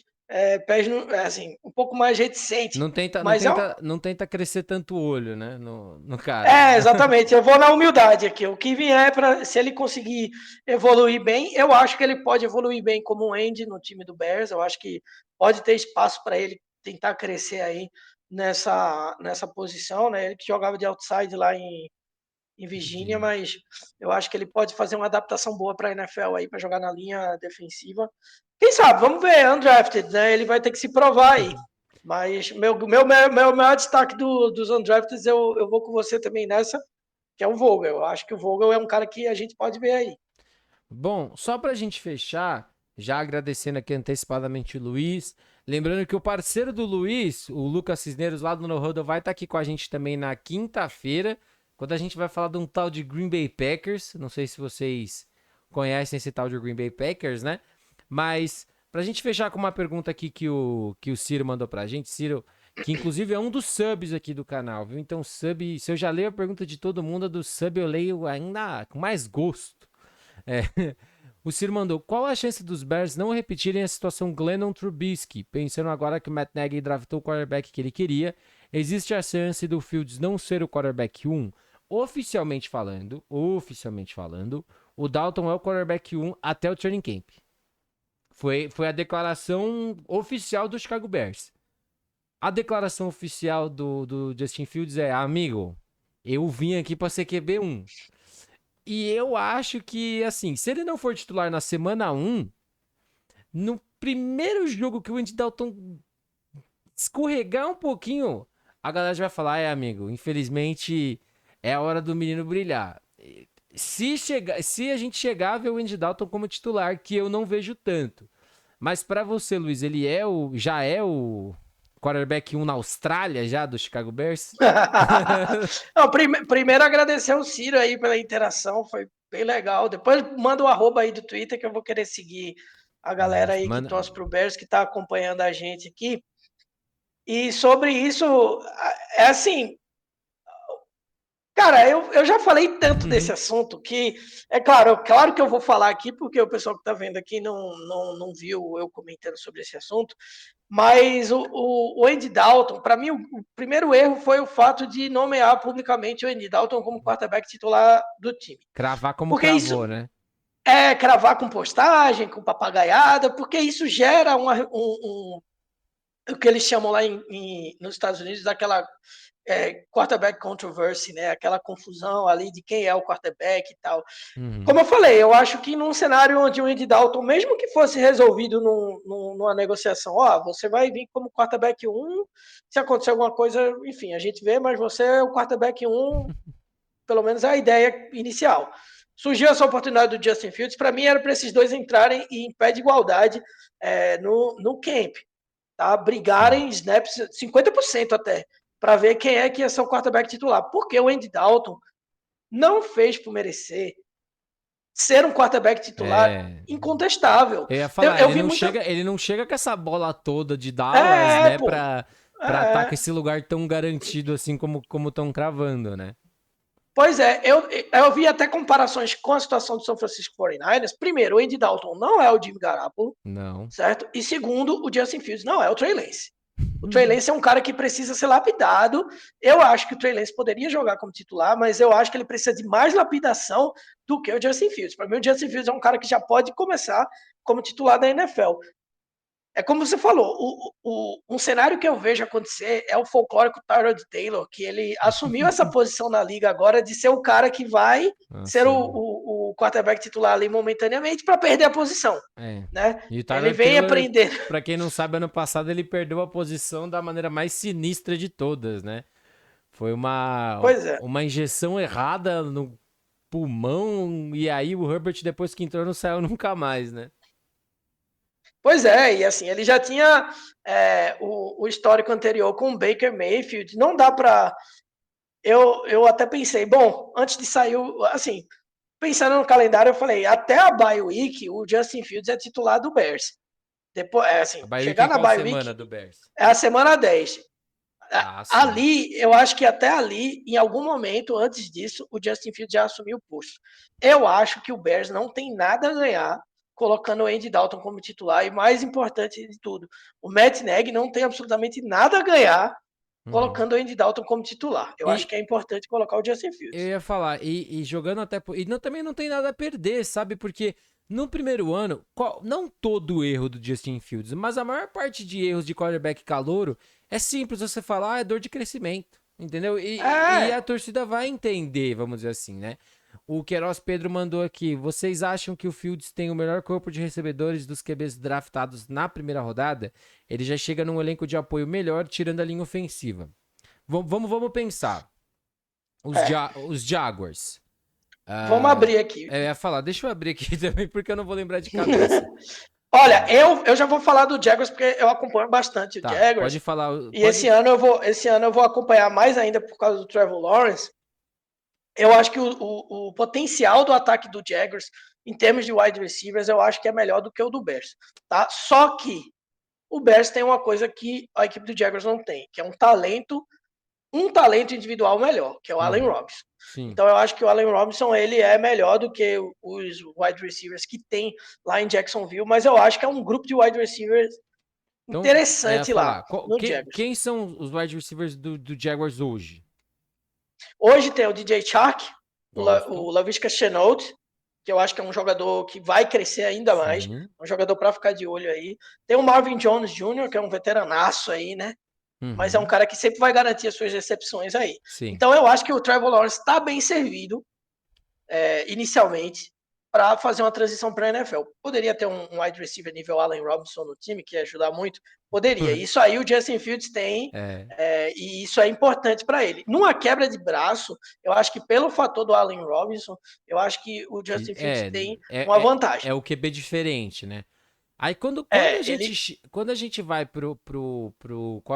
assim, um pouco mais reticente. Não tenta, não Mas tenta, não tenta crescer tanto o olho, né? No cara. exatamente. Eu vou na humildade aqui. O que vier para, se ele conseguir evoluir bem, eu acho que ele pode evoluir bem como um end no time do Bears. Eu acho que pode ter espaço para ele tentar crescer aí nessa posição, né? Ele que jogava de outside lá em Virgínia, Virginia. mas eu acho que ele pode fazer uma adaptação boa para a NFL aí, para jogar na linha defensiva. Quem sabe? Vamos ver, undrafted, né? Ele vai ter que se provar aí. Mas meu maior destaque dos undrafted, eu vou com você também nessa, que é o Vogel. Eu acho que o Vogel é um cara que a gente pode ver aí. Bom, só pra gente fechar, já agradecendo aqui antecipadamente o Luiz, lembrando que o parceiro do Luiz, o Lucas Cisneros lá do No Huddle, vai estar aqui com a gente também na quinta-feira, quando a gente vai falar de um tal de Green Bay Packers. Não sei se vocês conhecem esse tal de Green Bay Packers, né? Mas pra gente fechar com uma pergunta aqui que o Ciro mandou pra gente, Ciro, que inclusive é um dos subs aqui do canal, viu? Então, sub, se eu já leio a pergunta de todo mundo, a do sub eu leio ainda com mais gosto. É. O Ciro mandou: qual a chance dos Bears não repetirem a situação Glennon Trubisky? Pensando agora que o Matt Nagy draftou o quarterback que ele queria, existe a chance do Fields não ser o quarterback 1? Oficialmente falando, o Dalton é o quarterback 1 até o training camp. Foi a declaração oficial do Chicago Bears. A declaração oficial do Justin Fields é: amigo, eu vim aqui para ser QB1. E eu acho que, assim, se ele não for titular na semana 1, no primeiro jogo que o Andy Dalton escorregar um pouquinho, a galera já vai falar: amigo, infelizmente é a hora do menino brilhar. Se a gente chegar a ver o Andy Dalton como titular, que eu não vejo tanto. Mas pra você, Luiz, ele já é o quarterback 1 na Austrália, já, do Chicago Bears? Não, primeiro agradecer o Ciro aí pela interação, foi bem legal. Depois manda o arroba aí do Twitter que eu vou querer seguir a galera aí que Mano, torce pro Bears, que tá acompanhando a gente aqui. E sobre isso, é assim, cara, eu já falei tanto desse assunto que, claro que eu vou falar aqui, porque o pessoal que está vendo aqui não viu eu comentando sobre esse assunto, mas o Andy Dalton, para mim, o primeiro erro foi o fato de nomear publicamente o Andy Dalton como quarterback titular do time. cravar como Porque cravou, isso né? é cravar com postagem, com papagaiada, porque isso gera o que eles chamam lá nos Estados Unidos daquela quarterback controversy, né? Aquela confusão ali de quem é o quarterback e tal. Uhum. Como eu falei, eu acho que num cenário onde o Andy Dalton, mesmo que fosse resolvido numa negociação, você vai vir como quarterback 1, se acontecer alguma coisa, enfim, a gente vê, mas você é o quarterback 1, pelo menos é a ideia inicial. Surgiu essa oportunidade do Justin Fields, para mim era para esses dois entrarem em pé de igualdade no camp, tá? Sim. Brigarem snaps 50% até, para ver quem é que ia ser o quarterback titular. Porque o Andy Dalton não fez por merecer ser um quarterback titular É. incontestável. Eu ia Eu, falar, eu ele vi não muita. chega, ele não chega com essa bola toda de Dallas, né, Pô. pra estar com É. esse lugar tão garantido assim como estão cravando, né? Pois é, eu vi até comparações com a situação do São Francisco 49ers. Primeiro, o Andy Dalton não é o Jimmy Garoppolo, Não. certo? E segundo, o Justin Fields não é o Trey Lance. O Trey Lance é um cara que precisa ser lapidado. Eu acho que o Trey Lance poderia jogar como titular, mas eu acho que ele precisa de mais lapidação do que o Justin Fields. Para mim, o Justin Fields é um cara que já pode começar como titular da NFL. É como você falou, um cenário que eu vejo acontecer é o folclórico Tyrod Taylor, que ele assumiu essa posição na liga agora de ser o cara que vai ser Nossa, o quarterback titular ali momentaneamente para perder a posição, é. né? E o Ele Tyler vem Taylor, aprender. pra quem não sabe, ano passado ele perdeu a posição da maneira mais sinistra de todas, né? Foi Pois é. uma injeção errada no pulmão, e aí o Herbert, depois que entrou, não saiu nunca mais, né? Pois é, e assim, ele já tinha o histórico anterior com o Baker Mayfield. Não dá para. Eu até pensei, bom, antes de sair, assim, pensando no calendário, eu falei, até a bye week, o Justin Fields é titular do Bears. Depois, A assim, bye week chegar é na qual bye week semana do Bears? é a semana 10. Ah, sim. Ali, eu acho que até ali, em algum momento antes disso, o Justin Fields já assumiu o posto. Eu acho que o Bears não tem nada a ganhar colocando o Andy Dalton como titular e, mais importante de tudo, o Matt Nagy não tem absolutamente nada a ganhar Uhum. colocando o Andy Dalton como titular. Eu acho E que é importante colocar o Justin eu Fields. ia falar, e jogando até. E não, também não tem nada a perder, sabe? Porque no primeiro ano, não todo o erro do Justin Fields, mas a maior parte de erros de quarterback calouro é simples você falar, é dor de crescimento. Entendeu? E a É, torcida vai entender, vamos dizer assim, né? O Queiroz Pedro mandou aqui. Vocês acham que o Fields tem o melhor corpo de recebedores dos QBs draftados na primeira rodada? Ele já chega num elenco de apoio melhor, tirando a linha ofensiva. Vamos pensar. é. Os Jaguars. Vamos abrir aqui. Eu ia falar, deixa eu abrir aqui também, porque eu não vou lembrar de cabeça. Olha, eu já vou falar do Jaguars porque eu acompanho bastante o Tá, pode Jaguars. falar. E Pode. esse ano eu vou acompanhar mais ainda por causa do Trevor Lawrence. Eu acho que o potencial do ataque do Jaguars, em termos de wide receivers, eu acho que é melhor do que o do Bears. Tá? Só que o Bears tem uma coisa que a equipe do Jaguars não tem, que é um talento individual melhor, que é o Allen Uhum, Robinson. sim. Então eu acho que o Allen Robinson ele é melhor do que os wide receivers que tem lá em Jacksonville, mas eu acho que é um grupo de wide receivers Então, eu ia interessante lá falar, no Jaguars. quem são os wide receivers do Jaguars hoje? Hoje tem o DJ Chark, Gosto. o Laviska Shenault, que eu acho que é um jogador que vai crescer ainda mais, Sim. um jogador para ficar de olho aí. Tem o Marvin Jones Jr., que é um veteranaço aí, né? Mas é um Uhum, cara que sempre vai garantir as suas recepções aí. sim. Então eu acho que o Trevor Lawrence está bem servido inicialmente para fazer uma transição para a NFL. Poderia ter um wide receiver nível Allen Robinson no time, que ia ajudar muito? Poderia. Isso aí o Justin Fields tem, É, e isso é importante para ele. Numa quebra de braço, eu acho que pelo fator do Allen Robinson, eu acho que o que Justin Fields é, tem uma é, é, vantagem. é o QB diferente, né? Aí Ele. quando a gente vai pro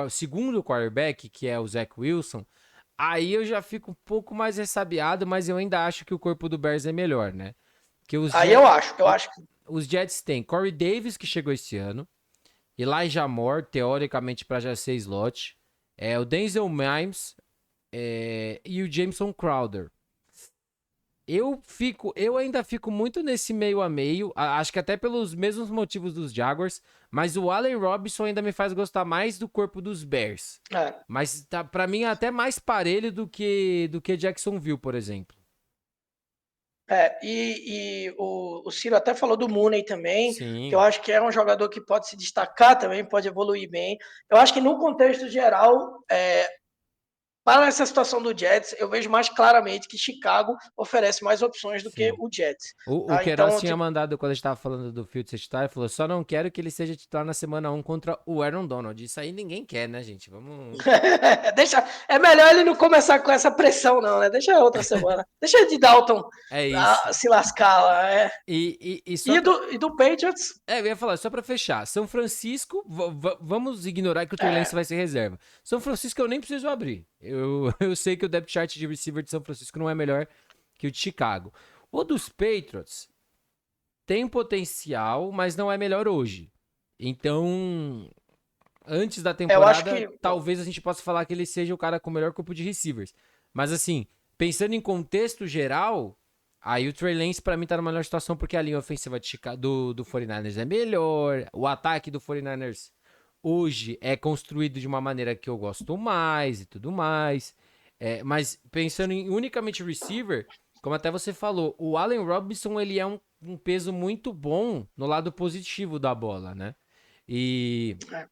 segundo quarterback, que é o Zach Wilson, aí eu já fico um pouco mais ressabiado, mas eu ainda acho que o corpo do Bears é melhor, né? Que Aí eu acho que Os Jets têm Corey Davis, que chegou esse ano, Elijah Moore, teoricamente para já ser slot, o Denzel Mims e o Jameson Crowder. Eu ainda fico muito nesse meio a meio, acho que até pelos mesmos motivos dos Jaguars, mas o Allen Robinson ainda me faz gostar mais do corpo dos Bears. é, Mas tá, para mim é até mais parelho do que Jacksonville, por exemplo. e o Ciro até falou do Mooney também, que eu Sim. acho que é um jogador que pode se destacar também, pode evoluir bem. Eu acho que no contexto geral, para essa situação do Jets, eu vejo mais claramente que Chicago oferece mais opções do que Sim. o Jets. O Tá? Queiroz Então, tinha tipo, mandado, quando a gente tava falando do Fields ser titular, ele falou: só não quero que ele seja titular na semana 1 contra o Aaron Donald. Isso aí ninguém quer, né, gente? Vamos. deixa, é melhor ele não começar com essa pressão, não, né? Deixa outra semana. Deixa de Dalton É isso. se lascar lá. E só pra. E do Patriots, Eu ia falar, só pra fechar. São Francisco, vamos ignorar que o Trey Lance é, vai ser reserva. São Francisco eu nem preciso abrir. Eu sei que o depth chart de receiver de São Francisco não é melhor que o de Chicago. O dos Patriots tem potencial, mas não é melhor hoje. Então, antes da eu acho temporada, que. talvez a gente possa falar que ele seja o cara com o melhor corpo de receivers. Mas assim, pensando em contexto geral, aí o Trey Lance pra mim tá numa melhor situação porque a linha ofensiva do 49ers é melhor, o ataque do 49ers hoje é construído de uma maneira que eu gosto mais e tudo mais. Mas pensando em unicamente receiver, como até você falou, o Allen Robinson ele é um peso muito bom no lado positivo da bola, né? E É.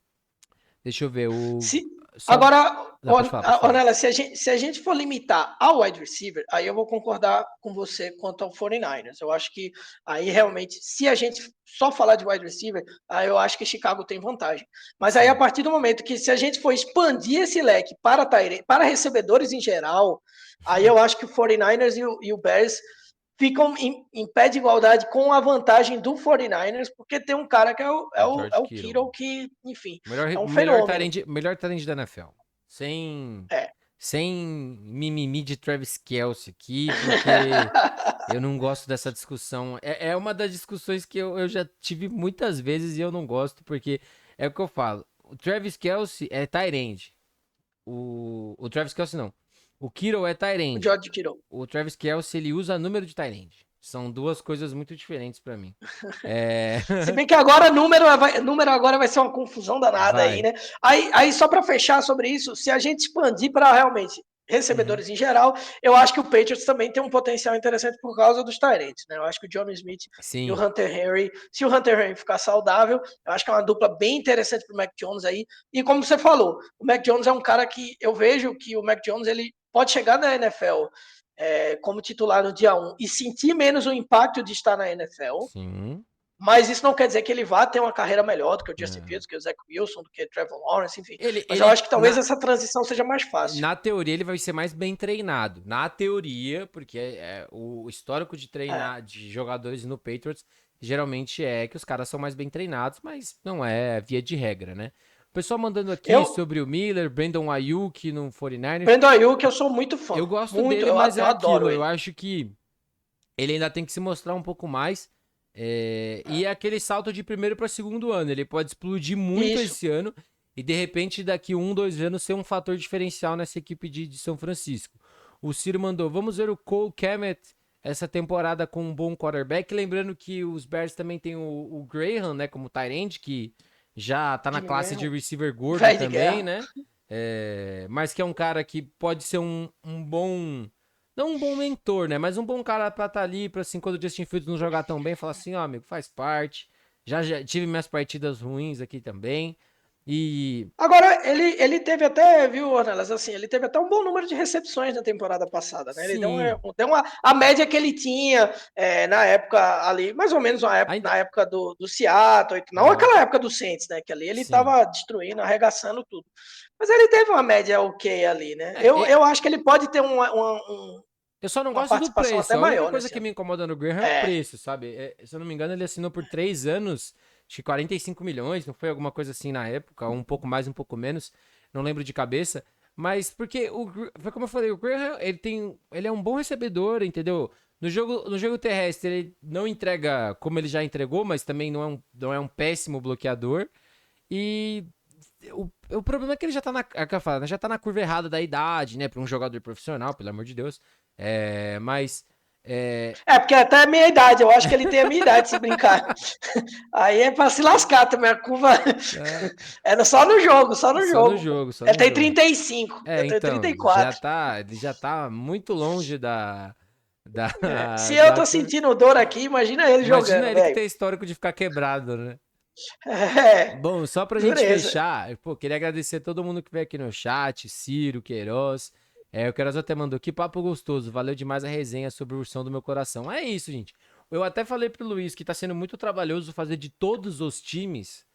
deixa eu ver, Se, só... agora, Não, pode falar, pode falar. Ornella, se a gente for limitar ao wide receiver, aí eu vou concordar com você quanto ao 49ers. Eu acho que aí realmente, se a gente só falar de wide receiver, aí eu acho que Chicago tem vantagem. Mas aí a Sim, partir do momento que se a gente for expandir esse leque para recebedores em geral, aí eu acho que o 49ers e o Bears ficam em pé de igualdade com a vantagem do 49ers, porque tem um cara que é o, é o, é George o Kittle. Kittle que, enfim, Melhor, é um melhor fenômeno. talent, melhor talent da NFL. Sem, É. sem mimimi de Travis Kelce aqui, porque eu não gosto dessa discussão. É uma das discussões que eu já tive muitas vezes e eu não gosto, porque é o que eu falo. O Travis Kelce é tight end. O Travis Kelce não. O Kittle é tight O end. George Kittle. O Travis Kelce, ele usa número de tight end. São duas coisas muito diferentes pra mim. É... Se bem que agora número agora vai ser uma confusão danada aí, Vai. né? Aí só para fechar sobre isso, se a gente expandir para realmente Uhum. recebedores em geral, eu acho que o Patriots também tem um potencial interessante por causa dos Tyrants, né? Eu acho que o John Smith e o Sim. Hunter Henry, se o Hunter Henry ficar saudável, eu acho que é uma dupla bem interessante pro Mac Jones aí. E como você falou, o Mac Jones é um cara que eu vejo que o Mac Jones ele pode chegar na NFL como titular no dia 1 e sentir menos o impacto de estar na NFL, Sim. mas isso não quer dizer que ele vá ter uma carreira melhor do que o Justin Não. Fields, do que o Zach Wilson, do que o Trevor Lawrence, enfim. Ele, Mas eu ele acho que talvez na, essa transição seja mais fácil. na teoria, ele vai ser mais bem treinado. Na teoria, porque o histórico de É. treinar de jogadores no Patriots geralmente é que os caras são mais bem treinados, mas não é via de regra, né? O pessoal mandando aqui Eu, sobre o Miller, Brandon Ayuk no 49ers. Brandon Ayuk, eu sou muito fã. Eu gosto Muito, dele, eu, mas é eu aquilo. adoro Eu ele. acho que ele ainda tem que se mostrar um pouco mais. E é aquele salto de primeiro para segundo ano. Ele pode explodir muito Isso. esse ano e de repente daqui 1, 2 anos ser um fator diferencial nessa equipe de São Francisco. O Ciro mandou: vamos ver o Cole Kmet essa temporada com um bom quarterback. Lembrando que os Bears também tem o Graham, né, como tight end, que já tá na Jimmy classe de Graham, receiver gordo velho de também, guerra. né? Mas que é um cara que pode ser um bom, não um bom mentor, né? Mas um bom cara pra estar ali, pra assim, quando o Justin Fields não jogar tão bem, falar assim, ó, amigo, faz parte. Já tive minhas partidas ruins aqui também. E. Agora, ele teve até, viu, Ornelas, assim, ele teve até um bom número de recepções na temporada passada, né? Ele Sim. deu a média que ele tinha na época ali, mais ou menos Ainda. na época do Seattle, não Aham. aquela época do Saints, né? Que ali ele Sim. tava destruindo, arregaçando tudo. Mas ele teve uma média ok ali, né? É, Eu acho que ele pode ter eu só não uma gosto do participação preço. até A única maior coisa nesse que ano. me incomoda no Graham é o É, preço, sabe? Se eu não me engano, ele assinou por 3 anos, acho que 45 milhões, não foi alguma coisa assim na época, um pouco mais, um pouco menos, não lembro de cabeça. Mas porque foi como eu falei, o Graham, ele é um bom recebedor, entendeu? No jogo terrestre, ele não entrega como ele já entregou, mas também não é um péssimo bloqueador. E o problema é que ele já tá é que eu falo, né? Já tá na curva errada da idade, né? Pra um jogador profissional, pelo amor de Deus. Mas. porque até a minha idade, eu acho que ele tem a minha idade se brincar. Aí é pra se lascar também, a curva É, é só no jogo, só no só no jogo, pô. jogo, só Ele no tem jogo. 35, eu tenho Então, já 34. tá, ele já tá muito longe da, Se eu da tô curva. sentindo dor aqui, imagina ele Imagina jogando, ele que velho. tem histórico de ficar quebrado, né? É, Bom, só pra gente dureza. fechar, pô, queria agradecer a todo mundo que veio aqui no chat, Ciro, Queiroz. O Queiroz até mandou, que papo gostoso, valeu demais a resenha sobre o Ursão do meu coração. É isso, gente. Eu até falei pro Luiz que tá sendo muito trabalhoso fazer de todos os times,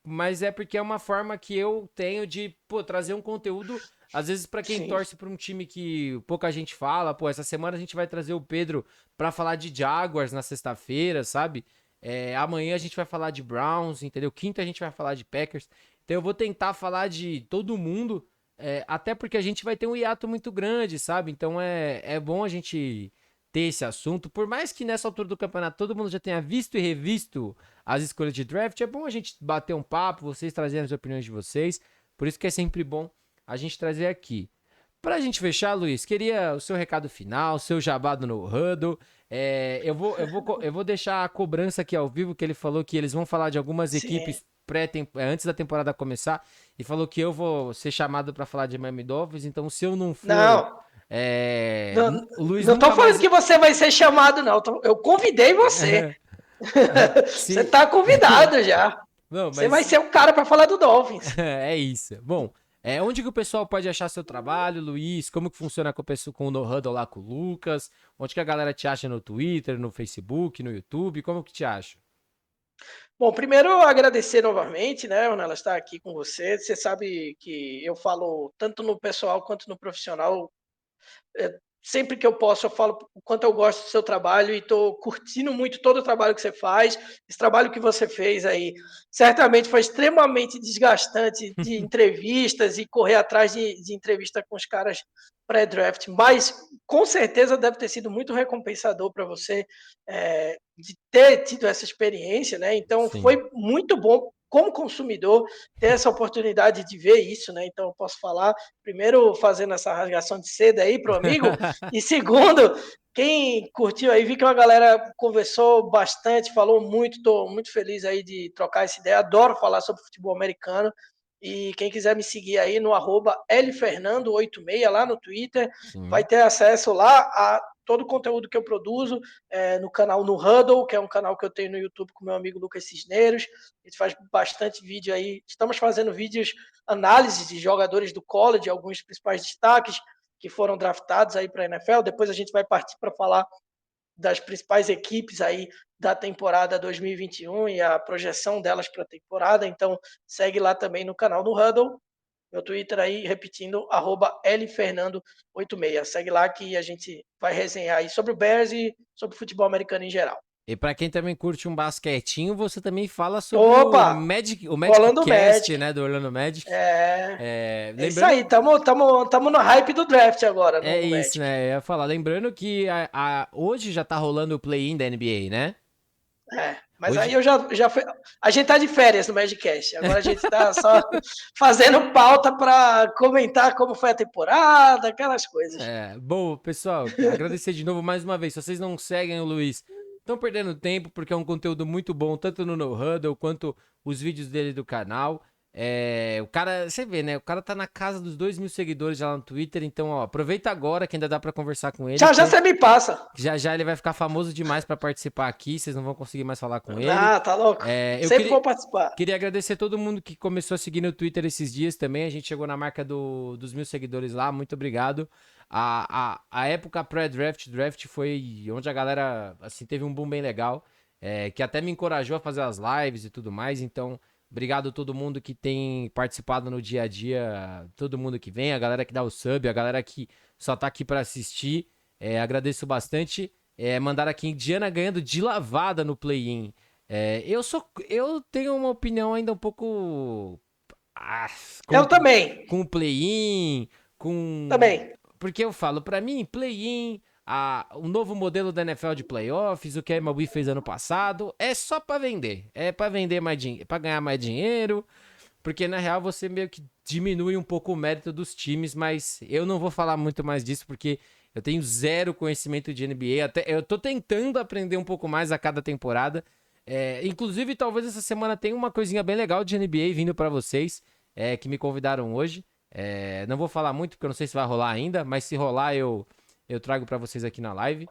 mas é porque é uma forma que eu tenho de, pô, trazer um conteúdo, às vezes pra quem Sim. torce pra um time que pouca gente fala, pô, essa semana a gente vai trazer o Pedro pra falar de Jaguars na sexta-feira, sabe? Amanhã a gente vai falar de Browns, entendeu? Quinta a gente vai falar de Packers. Então eu vou tentar falar de todo mundo, até porque a gente vai ter um hiato muito grande, sabe? Então é bom a gente ter esse assunto. Por mais que nessa altura do campeonato todo mundo já tenha visto e revisto as escolhas de draft, é bom a gente bater um papo, vocês trazerem as opiniões de vocês. Por isso que é sempre bom a gente trazer aqui. Pra gente fechar, Luiz, queria o seu recado final, o seu jabá no Huddle. Eu vou deixar a cobrança aqui ao vivo, que ele falou que eles vão falar de algumas Sim. equipes antes da temporada começar, e falou que eu vou ser chamado pra falar de Miami Dolphins, então se eu não for, Não, é, não, o Luiz não tô nunca falando mais... que você vai ser chamado, não. Eu convidei você. Você se, tá convidado já. Não, Você vai mas ser o cara para falar do Dolphins. é isso. Bom, onde que o pessoal pode achar seu trabalho, Luiz? Como que funciona com o pessoal, com o No Huddle lá com o Lucas? Onde que a galera te acha no Twitter, no Facebook, no YouTube? Como que te acha? Bom, primeiro agradecer novamente, né, Ronela, estar aqui com você. Você sabe que eu falo tanto no pessoal quanto no profissional. Sempre que eu posso, eu falo o quanto eu gosto do seu trabalho e estou curtindo muito todo o trabalho que você faz. Esse trabalho que você fez aí, certamente foi extremamente desgastante de entrevistas e correr atrás de entrevista com os caras pré-draft, mas com certeza deve ter sido muito recompensador para você de ter tido essa experiência, né? Então Sim. foi muito bom como consumidor ter essa oportunidade de ver isso, né? Então eu posso falar primeiro fazendo essa rasgação de seda aí pro amigo e segundo, quem curtiu aí, vi que uma galera conversou bastante, falou muito, estou muito feliz aí de trocar essa ideia, adoro falar sobre futebol americano, e quem quiser me seguir aí no @lfernando86 lá no Twitter, vai Sim. ter acesso lá a todo o conteúdo que eu produzo no canal No Huddle, que é um canal que eu tenho no YouTube com meu amigo Lucas Cisneros, a gente faz bastante vídeo aí, estamos fazendo vídeos, análises de jogadores do college, alguns principais destaques, que foram draftados aí para a NFL. Depois a gente vai partir para falar das principais equipes aí da temporada 2021 e a projeção delas para a temporada. Então, segue lá também no canal do Huddle. Meu Twitter aí, repetindo, @lfernando86. Segue lá que a gente vai resenhar aí sobre o Bears e sobre o futebol americano em geral. E pra quem também curte um basquetinho, você também fala sobre Opa! O Magic Orlando Cast, Magic. né, do Orlando Magic. É, é isso aí, Lembrando, tamo no hype do draft agora é no isso, Magic. né? Eu ia falar, lembrando que hoje já tá rolando o play-in da NBA, né? Mas aí Hoje, eu já fui. A gente tá de férias no Magicast. Agora a gente tá só fazendo pauta para comentar como foi a temporada, aquelas coisas. bom, pessoal, agradecer de novo mais uma vez. Se vocês não seguem o Luiz, estão perdendo tempo, porque é um conteúdo muito bom, tanto no No Huddle quanto os vídeos dele do canal. O cara, você vê, né? O cara tá na casa dos 2.000 seguidores já lá no Twitter, então, ó, aproveita agora que ainda dá pra conversar com ele, Já já que você me passa. já já ele vai ficar famoso demais pra participar aqui, vocês não vão conseguir mais falar com ele. Ah, tá louco. Eu Sempre vou participar. queria agradecer todo mundo que começou a seguir no Twitter esses dias também. A gente chegou na marca dos 1.000 seguidores lá. Muito obrigado. A época pré-draft, draft foi onde a galera assim, teve um boom bem legal. Que até me encorajou a fazer as lives e tudo mais. Então, obrigado a todo mundo que tem participado no dia a dia. Todo mundo que vem, a galera que dá o sub, a galera que só tá aqui pra assistir. Agradeço bastante. Mandaram aqui Indiana ganhando de lavada no play-in. Eu tenho uma opinião ainda um pouco ah, Eu com, também. com o play-in, com Também. porque eu falo pra mim play-in, o novo modelo da NFL de playoffs, o que a MLB fez ano passado, é só pra vender, é pra vender mais dinheiro, para ganhar mais dinheiro, porque na real você meio que diminui um pouco o mérito dos times, mas eu não vou falar muito mais disso porque eu tenho zero conhecimento de NBA, até eu tô tentando aprender um pouco mais a cada temporada. Inclusive, talvez essa semana tenha uma coisinha bem legal de NBA vindo pra vocês, que me convidaram hoje. Não vou falar muito porque eu não sei se vai rolar ainda, mas se rolar eu trago pra vocês aqui na live.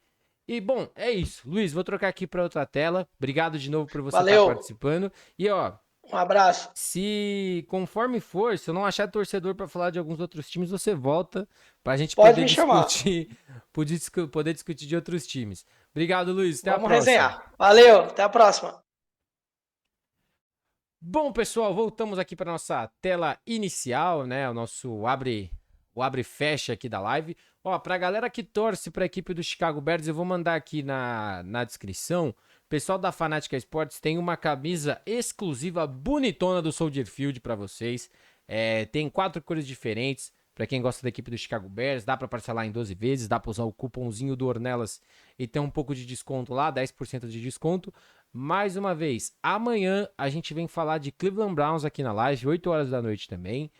E bom, é isso. Luiz, vou trocar aqui pra outra tela. Obrigado de novo por você estar Valeu. participando. E ó, Um abraço. se conforme for, se eu não achar torcedor pra falar de alguns outros times, você volta pra gente Pode poder me chamar. discutir, poder discutir de outros times. Obrigado, Luiz. Até a Vamos próxima. resenhar. Valeu. Até a próxima. Bom, pessoal, voltamos aqui para nossa tela inicial, né? O abre e fecha aqui da live. Ó, pra galera que torce para a equipe do Chicago Bears, eu vou mandar aqui na descrição. O pessoal da Fanatica Sports tem uma camisa exclusiva bonitona do Soldier Field para vocês. Tem 4 cores diferentes. Para quem gosta da equipe do Chicago Bears, dá para parcelar em 12 vezes, dá para usar o cupomzinho do Ornelas e ter um pouco de desconto lá, 10% de desconto. Mais uma vez, amanhã a gente vem falar de Cleveland Browns aqui na live, 8 horas da noite também.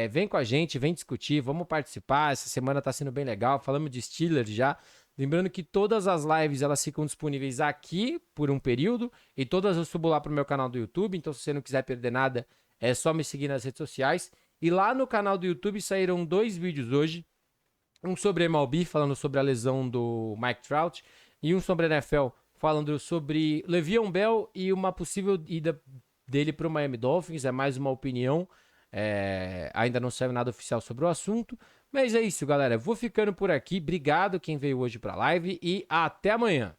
Vem com a gente, vem discutir, vamos participar. Essa semana tá sendo bem legal. Falamos de Steelers já. Lembrando que todas as lives elas ficam disponíveis aqui por um período e todas eu subo lá pro meu canal do YouTube. Então, se você não quiser perder nada, é só me seguir nas redes sociais. E lá no canal do YouTube saíram 2 vídeos hoje. Um sobre MLB, falando sobre a lesão do Mike Trout, e um sobre NFL, falando sobre Le'Veon Bell e uma possível ida dele pro Miami Dolphins. É mais uma opinião. Ainda não saiu nada oficial sobre o assunto. Mas é isso, galera. Vou ficando por aqui. Obrigado quem veio hoje pra live e até amanhã.